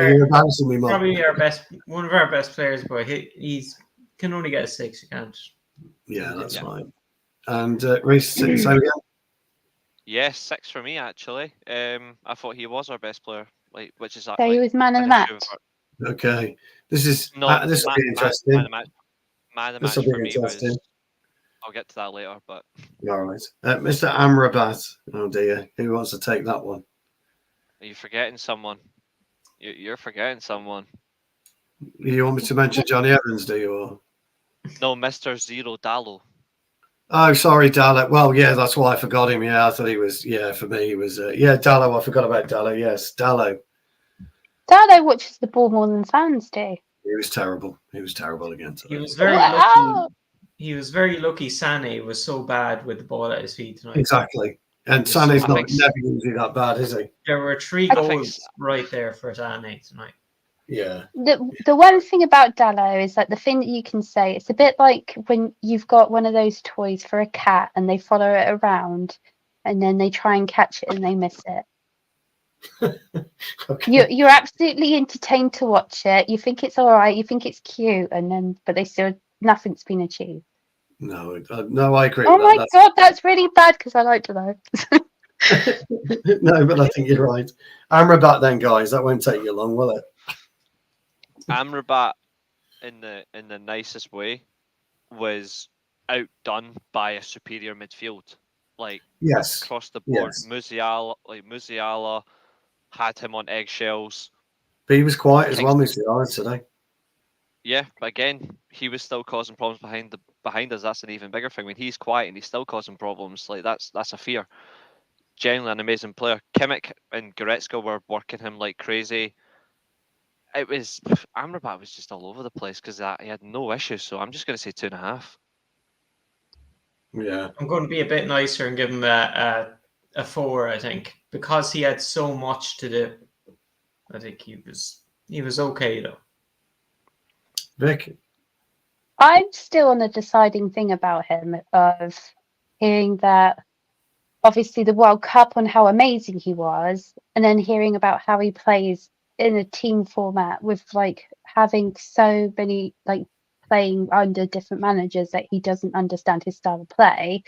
one of our best players, but he's can only get a 6. You can't. Yeah, that's fine. And Reece, same again. Yes, 6 for me actually. I thought he was our best player, which is so he was man of the match. Okay, this will be interesting. Man of the match for me was. I'll get to that later, but all right, Mr. Amrabat. Oh dear, who wants to take that one? Are you forgetting someone? You're forgetting someone. You want me to mention Johnny Evans, do you? Or? No, Mr. Zero Dallo. Oh, sorry, Dallo. Well, yeah, that's why I forgot him. Yeah, I thought he was. Yeah, for me, he was. Dallo. I forgot about Dallo. Yes, Dallo. Dallo watches the ball more than fans do. He was terrible. He was terrible again today. He was very lucky. He was very lucky. Sané was so bad with the ball at his feet tonight. Exactly. And Yes, Sané's I not think never usually that bad, is he? There were 3 I think goals right there for Sané tonight. Yeah. The one thing about Dallo is like the thing that you can say, it's a bit like when you've got one of those toys for a cat and they follow it around and then they try and catch it and they miss it. Okay. You're absolutely entertained to watch it. You think it's all right, you think it's cute, and then but they still nothing's been achieved. No, no, I agree. Oh with my god, that's really bad because I like Dallo. No, but I think you're right. Amrabat then, guys. That won't take you long, will it? Amrabat, in the nicest way, was outdone by a superior midfield. Like Yes. across the board, Yes. Musiala had him on eggshells. But he was quiet as well, Kingston- Musiala, today. Yeah, but again, he was still causing problems behind us. That's an even bigger thing. When he's quiet and he's still causing problems, like that's a fear. Genuinely an amazing player. Kimmich and Goretzka were working him like crazy. It was Amrabat was just all over the place because he had no issues. So I'm just going to say 2.5. Yeah. I'm going to be a bit nicer and give him a 4, I think, because he had so much to do. I think he was okay though. Vic. I'm still on the deciding thing about him of hearing that obviously the World Cup on how amazing he was, and then hearing about how he plays in a team format with like having so many like playing under different managers that he doesn't understand his style of play,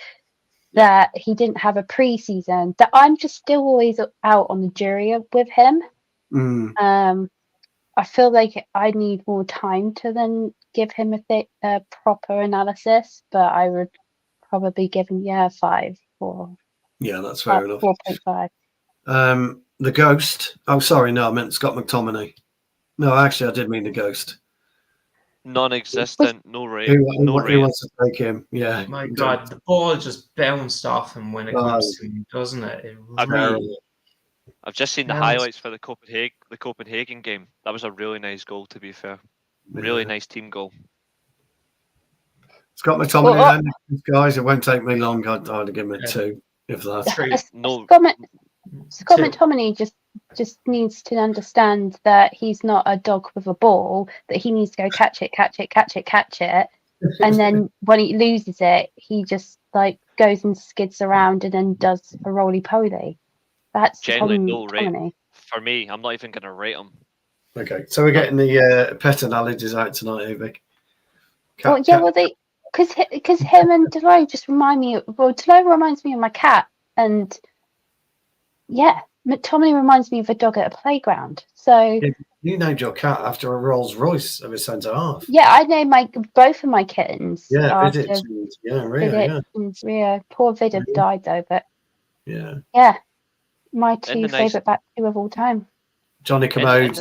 that he didn't have a pre-season, that I'm just still always out on the jury with him. I feel like I need more time to then give him a proper analysis, but I would probably give him 5 or Yeah, that's fair enough. 4.5. The Ghost. Oh, sorry, no, I meant Scott McTominay. No, actually, I did mean the Ghost. Non-existent, no rate, Who rating. wants to take him? Yeah. My God, the ball just bounced off him when it comes to him, doesn't it? It really. I've just seen the highlights for the Copenhagen game. That was a really nice goal, to be fair. Really nice team goal. Scott McTominay, then, guys. It won't take me long. I'd give him a 2, if that's 3. Scott McTominay just needs to understand that he's not a dog with a ball, that he needs to go catch it. And then when he loses it, he just like goes and skids around and then does a roly-poly. That's generally no rate. McTominay. For me, I'm not even going to rate him. Okay, so we're getting the pet analogies out tonight, Vic. Because him and Delo just remind me. Well, Delo reminds me of my cat, and yeah, McTominay reminds me of a dog at a playground. So you named your cat after a Rolls Royce of a centre half. Yeah, I named both of my kittens. Yeah, after Vidit. Yeah, Ria. Yeah. Poor Vidit died though, but yeah, my 2 favourite back 2 of all time. Johnny Commode,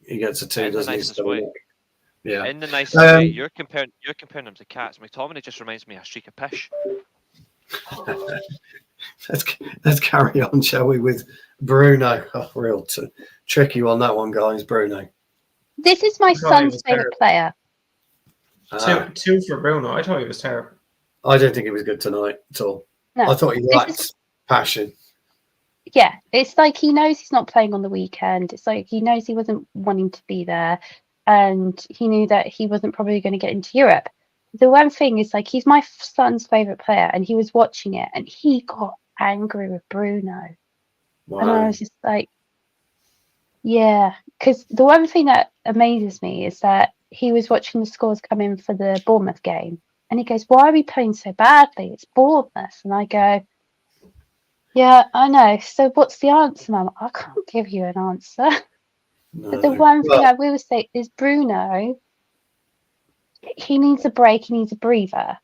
he gets a 2, doesn't he? Yeah. In the nicest way, you're comparing them to cats. McTominay just reminds me of a streak of pish. Let's carry on, shall we, with Bruno? Oh, real tricky on that one, guys. Bruno. This is my son's favourite player. 2 for Bruno. I thought he was terrible. I don't think he was good tonight at all. No, I thought he lacked passion. Yeah, it's like he knows he's not playing on the weekend. It's like he knows he wasn't wanting to be there, and he knew that he wasn't probably going to get into Europe. The one thing is, like, he's my son's favourite player, and he was watching it, and he got angry with Bruno. Wow. And I was just like, yeah, because the one thing that amazes me is that he was watching the scores come in for the Bournemouth game, and he goes, "Why are we playing so badly? It's Bournemouth." And I go, "Yeah, I know. So what's the answer, Mum?" I can't give you an answer. No. But the one thing I will say is Bruno, he needs a break, he needs a breather.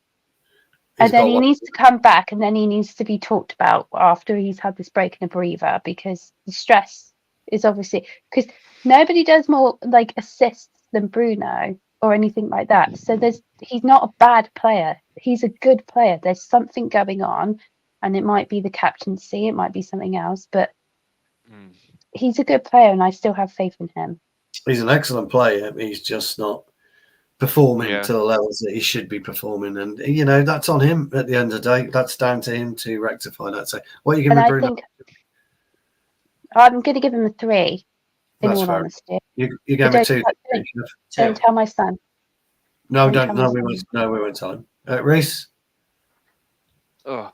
And then he needs to come back, and then he needs to be talked about after he's had this break and a breather, because the stress is obviously, because nobody does more like assists than Bruno or anything like that. So he's not a bad player. He's a good player. There's something going on, and it might be the captaincy, it might be something else, but he's a good player, and I still have faith in him. He's an excellent player. He's just not performing Yeah. to the levels that he should be performing. And, that's on him at the end of the day. That's down to him to rectify that. So what are you And giving I Bruno? think I'm going to give him a 3, in That's all fair. honesty. You But gave me don't, 2. don't tell my son. No, don't tell my we won't tell him. Reece? Oh,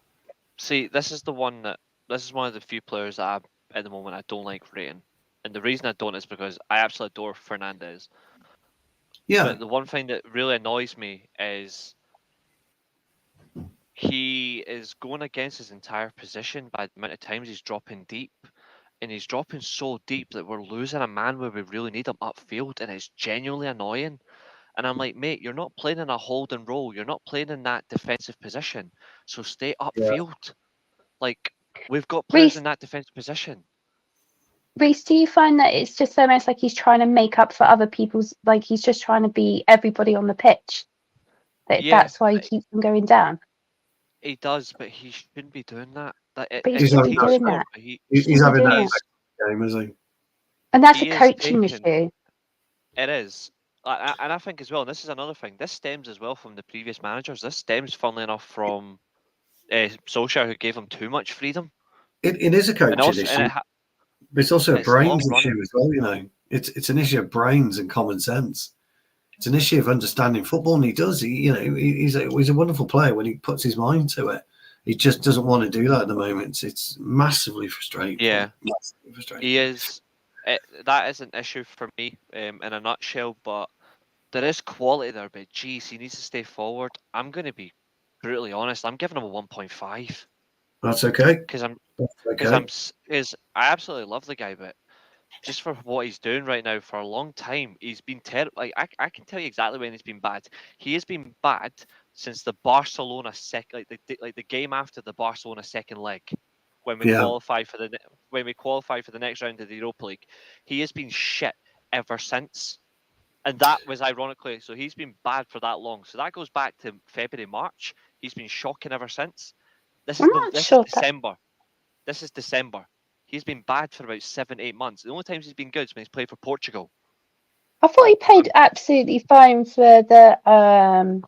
see, this is one of the few players that at the moment I don't like rating, and the reason I don't is because I absolutely adore Fernandes. Yeah. But the one thing that really annoys me is he is going against his entire position by the amount of times he's dropping deep, and he's dropping so deep that we're losing a man where we really need him upfield, and it's genuinely annoying. And I'm like, mate, you're not playing in a holding role. You're not playing in that defensive position. So stay upfield. Like, we've got players in that defensive position. Reece, do you find that it's just almost like he's trying to make up for other people's, like he's just trying to be everybody on the pitch? That's why he keeps them going down? He does, but he shouldn't be doing that. But he shouldn't be doing that. He's having that game, is he? And that's a coaching issue. It is. And I think as well, and this is another thing, this stems as well from the previous managers. This stems, funnily enough, from Solskjaer, who gave him too much freedom. It is a coaching issue. But it's also a brains issue as well, It's an issue of brains and common sense. It's an issue of understanding football, and he does. He's a wonderful player when he puts his mind to it. He just doesn't want to do that at the moment. It's massively frustrating. Yeah, massively frustrating. He is. That is an issue for me in a nutshell, but there is quality there. But geez, he needs to stay forward. I'm going to be brutally honest. I'm giving him a 1.5. That's okay. Because I absolutely love the guy, but just for what he's doing right now for a long time, he's been terrible. Like I can tell you exactly when he's been bad. He has been bad since the Barcelona the game after the Barcelona second leg, when we qualify for the next round of the Europa League. He has been shit ever since, and that was ironically. So he's been bad for that long. So that goes back to February, March. He's been shocking ever since. This is December. This is December. He's been bad for about 7-8 months. The only times he's been good is when he's played for Portugal. I thought he played absolutely fine for the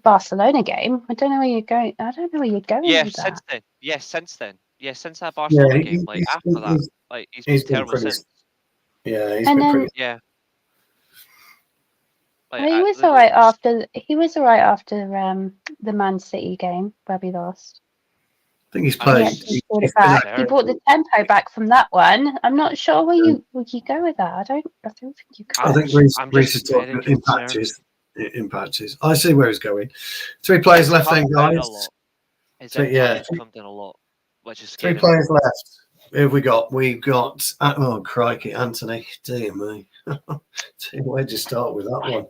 Barcelona game. I don't know where you're going. I don't know where you're going. Yeah, with since that. then. Yeah, since then. Yeah, since that Barcelona game. Like after that, he's been terrible since. Yeah, he's been pretty. Yeah. Like, he was all right after. He was all right after the Man City game where we lost. I think he's played. He brought it back. He brought the tempo back from that one. I'm not sure where you go with that. I don't think you could. I think Reece is talking in patches. I see where he's going. 3 players left then, guys. Come down a lot, which is scary. 3 players left. Who have we got? We've got crikey, Anthony. Dear me. Where'd you start with that one?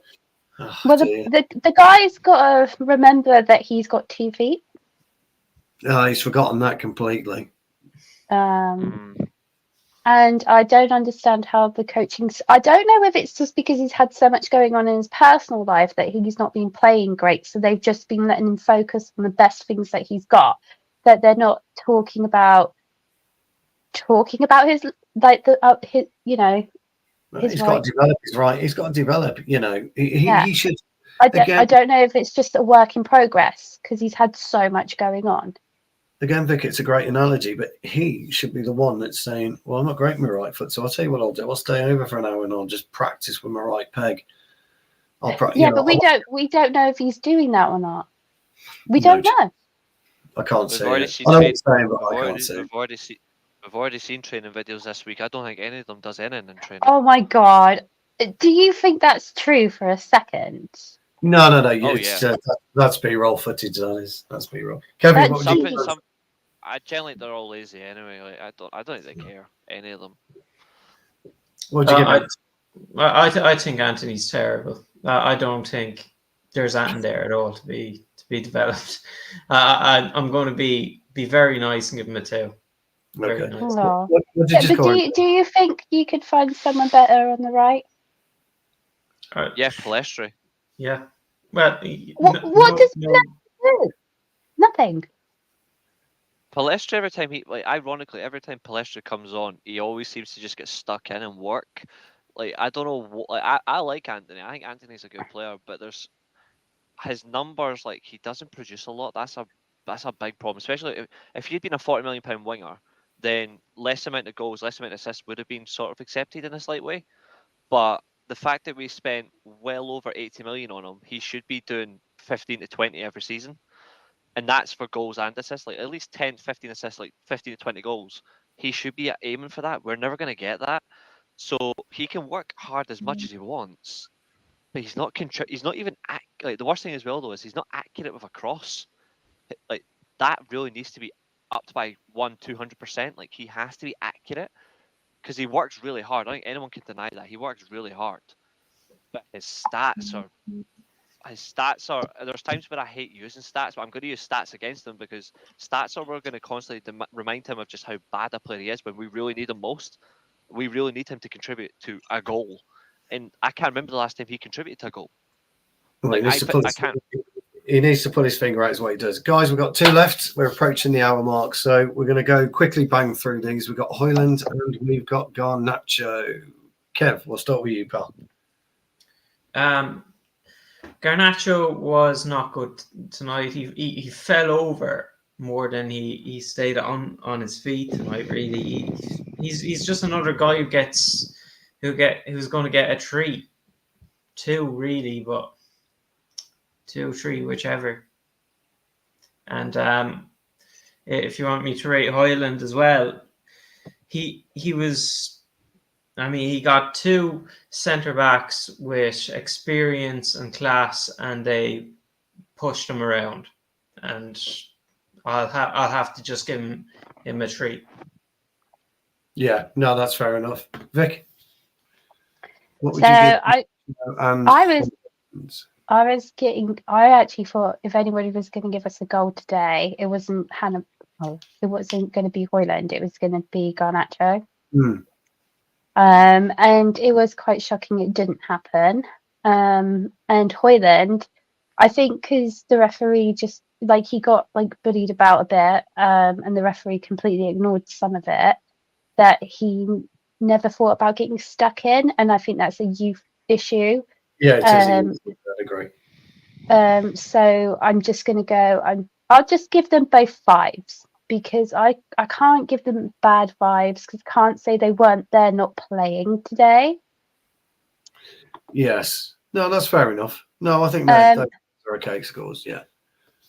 Oh, well, the guy's got to remember that he's got 2 feet. He's forgotten that completely. And I don't understand how the coaching. I don't know if it's just because he's had so much going on in his personal life that he's not been playing great. So they've just been letting him focus on the best things that he's got. That they're not talking about his his he's got to develop his right. He's got to develop. He should. I don't know if it's just a work in progress because he's had so much going on. Again, Vic, it's a great analogy, but he should be the one that's saying, well, I'm not great with my right foot, so I'll tell you what I'll do. I'll stay over for an hour and I'll just practice with my right peg. But we don't know if he's doing that or not. We don't know. I can't say it. I know what you're saying, but I can't say it. We've already seen training videos this week. I don't think any of them does anything in training. Oh, my God. Do you think that's true for a second? No. That's B-roll footage. That's B-roll. Kevin, what would you think? I generally they're all lazy anyway. Like I don't think they care, any of them. What would you give it? I think Anthony's terrible. I don't think there's anything there at all to be developed. I'm going to be very nice and give him a 2. Very nice. Do you think you could find someone better on the right? Yeah, Palestri. Yeah. Well, what does Palestri do? Nothing. Palestra, every time ironically, every time Palestra comes on, he always seems to just get stuck in and work. Like, I don't know, I like Anthony. I think Anthony's a good player, but there's his numbers, like, he doesn't produce a lot. That's a big problem, especially if he'd been a £40 million winger, then less amount of goals, less amount of assists would have been sort of accepted in a slight way. But the fact that we spent well over 80 million on him, he should be doing 15 to 20 every season. And that's for goals and assists, like at least 10, 15 assists, like 15 to 20 goals. He should be aiming for that. We're never going to get that. So he can work hard as much as he wants, but he's not he's not even like, the worst thing as well though is he's not accurate with a cross. Like, that really needs to be upped by 200%. Like, he has to be accurate because he works really hard. I think anyone can deny that. He works really hard, but his stats are. There's times where I hate using stats, but I'm going to use stats against him because stats are we're going to constantly remind him of just how bad a player he is when we really need him most. We really need him to contribute to a goal, and I can't remember the last time he contributed to a goal. Well, Like, he needs to pull his finger out is what he does. Guys, we've got 2 left. We're approaching the hour mark, so we're going to go quickly bang through these. We've got Hoyland and we've got Garnacho. Kev, we'll start with you, pal. Garnacho was not good tonight. He fell over more than he stayed on his feet tonight. Really, he's just another guy who's going to get a 3, 2 really, but 2, 3, whichever. And if you want me to rate Hoyland as well, he was. I mean, he got 2 centre backs with experience and class, and they pushed him around. And I'll have to just give him a 3. Yeah, no, that's fair enough. Vic, what would So you give? I actually thought if anybody was going to give us a goal today, it wasn't Hannah. Oh, it wasn't going to be Hoyland. It was going to be Garnacho. And it was quite shocking it didn't happen. And Hoyland, I think because the referee just he got bullied about a bit, and the referee completely ignored some of it, that he never thought about getting stuck in, and I think that's a youth issue. Yeah, it is. I agree. So I'm just going to go. I'll just give them both 5s. Because I can't give them bad vibes because I can't say they're not playing today. Yes. No, that's fair enough. No, I think those are okay scores, yeah.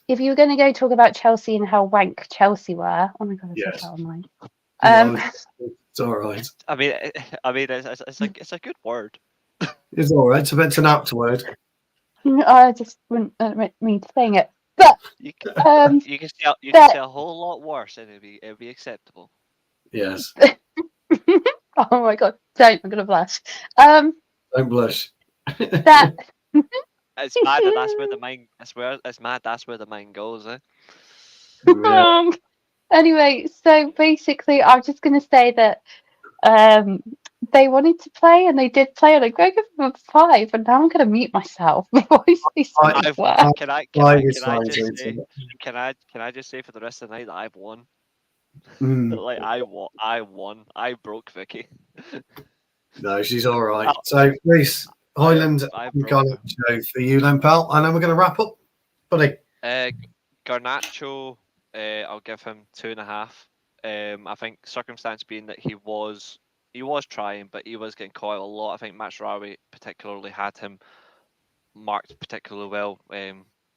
If you were going to go talk about Chelsea and how wank Chelsea were, oh my god, I said that online. It's all right. I mean, it's a good word. It's all right. It's an apt word. I just wouldn't mean saying it. But you can say a whole lot worse and it'll be acceptable. Yes. Oh my god! I'm gonna blush. Don't blush. That it's mad that that's where the mind. It's mad that's where the mind goes. Yeah. Anyway, so basically, I'm just gonna say that they wanted to play and they did play, and I'm going to give them a 5. And now I'm going to mute myself before I say something worse. Can I just say for the rest of the night that I've won? Like, I won. I broke Vicky. No, she's all right. So, Reece, Hoyland, Garnacho for you, then, pal. And then we're going to wrap up, buddy. Garnacho, I'll give him 2.5. I think circumstance being that he was trying, but he was getting caught a lot. I think Matchday particularly had him marked particularly well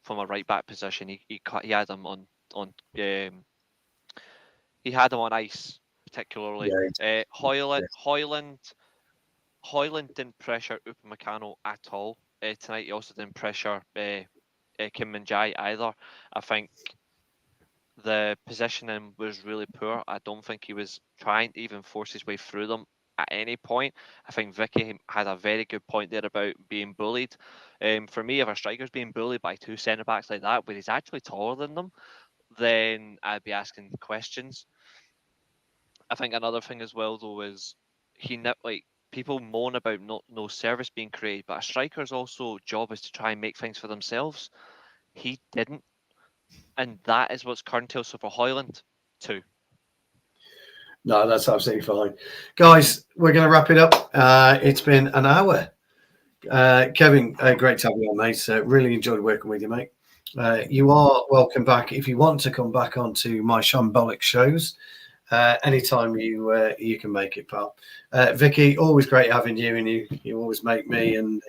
from a right back position. He had him on he had him on ice particularly. Yeah. Hoyland didn't pressure Upamecano at all tonight. He also didn't pressure Kim Min-jae either. I think the positioning was really poor. I don't think he was trying to even force his way through them at any point. I think Vicky had a very good point there about being bullied. For me, if a striker's being bullied by 2 centre-backs like that, where he's actually taller than them, then I'd be asking questions. I think another thing as well, though, is people moan about no service being created, but a striker's also job is to try and make things for themselves. He didn't. And that is what's current also for Hoyland. 2. No, that's absolutely fine. Guys, we're going to wrap it up. It's been an hour. Kevin, great to have you on, mate. Really enjoyed working with you, mate. You are welcome back if you want to come back onto my shambolic shows. Anytime you can make it, pal. Vicky, always great having you, and you always make me and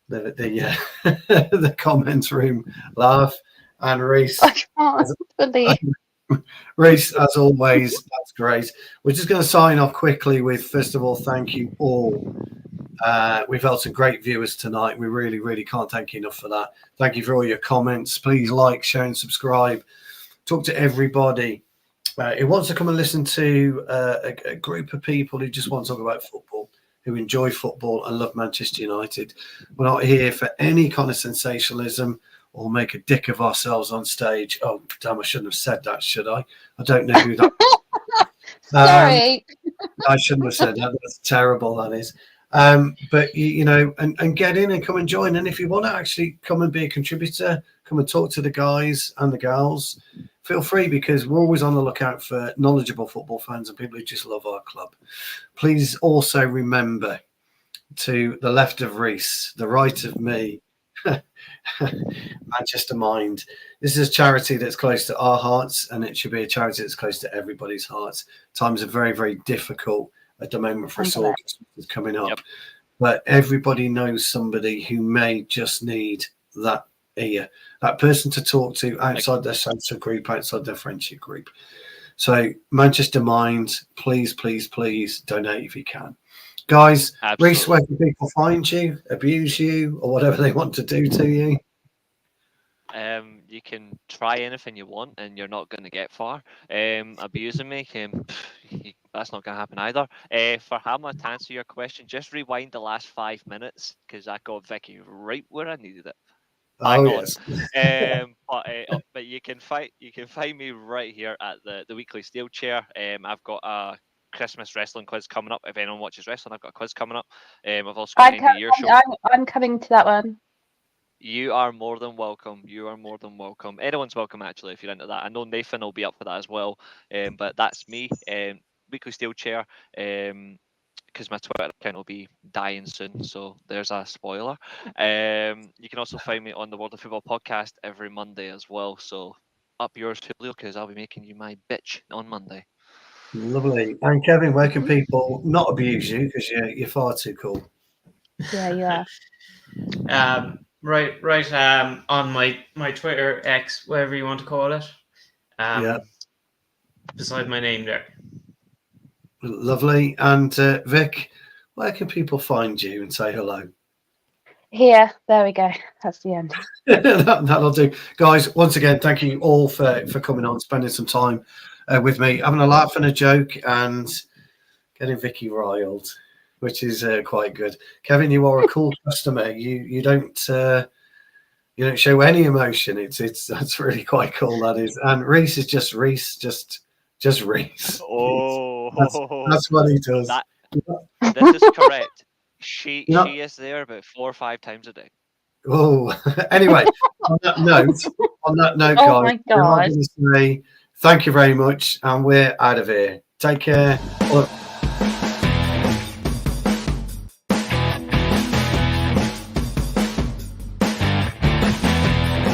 the comments room laugh. And Reece, I can't believe. Reece, as always, that's great. We're just going to sign off quickly with, first of all, thank you all. We've had some great viewers tonight. We really, really can't thank you enough for that. Thank you for all your comments. Please like, share, and subscribe. Talk to everybody who wants to come and listen to a group of people who just want to talk about football, who enjoy football and love Manchester United. We're not here for any kind of sensationalism or make a dick of ourselves on stage. Oh, damn, I shouldn't have said that, should I? I don't know who that Sorry. I shouldn't have said that. That's terrible, that is. But, you know, and get in and come and join. And if you want to actually come and be a contributor, come and talk to the guys and the gals, feel free, because we're always on the lookout for knowledgeable football fans and people who just love our club. Please also remember, to the left of Reece, the right of me, Manchester Mind. This is a charity that's close to our hearts, and it should be a charity that's close to everybody's hearts. Times are very, very difficult at the moment for us all. Christmas is coming up. Yep. But everybody knows somebody who may just need that ear, that person to talk to outside their social group, outside their friendship group. So Manchester Mind, please, please, please donate if you can. Guys, Reece, where can people find you, abuse you, or whatever they want to do to you? You can try anything you want, and you're not going to get far. Abusing me, that's not going to happen either. For Hamlet, to answer your question, just rewind the last 5 minutes, because I got Vicky right where I needed it. Oh, yes. But you can find me right here at the weekly steel chair. I've got a Christmas wrestling quiz coming up. If anyone watches wrestling, I've got a quiz coming up. I've also got an end of year show. I'm coming to that one. You are more than welcome. You are more than welcome. Anyone's welcome, actually, if you're into that. I know Nathan will be up for that as well. But that's me. Weekly steel chair. Because my Twitter account will be dying soon, so there's a spoiler. You can also find me on the World of Football podcast every Monday as well. So up yours, Julio, because I'll be making you my bitch on Monday. Lovely. And Kevin, where can people not abuse you, because you're far too cool? Yeah, you are. Right. On my Twitter, X, whatever you want to call it. Beside my name there. Lovely. And Vic, where can people find you and say hello? Here, there we go. That's the end. That'll do. Guys, once again, thank you all for coming on, spending some time with me, having a laugh and a joke, and getting Vicky riled, which is quite good. Kevin, you are a cool customer. You don't show any emotion. That's really quite cool. That is. And Reece is just Reece, just Reece. Oh, that's what he does. This is correct. She is there about 4 or 5 times a day. Oh, anyway, on that note, Oh guys, my God. I'm going to say thank you very much, and we're out of here. Take care.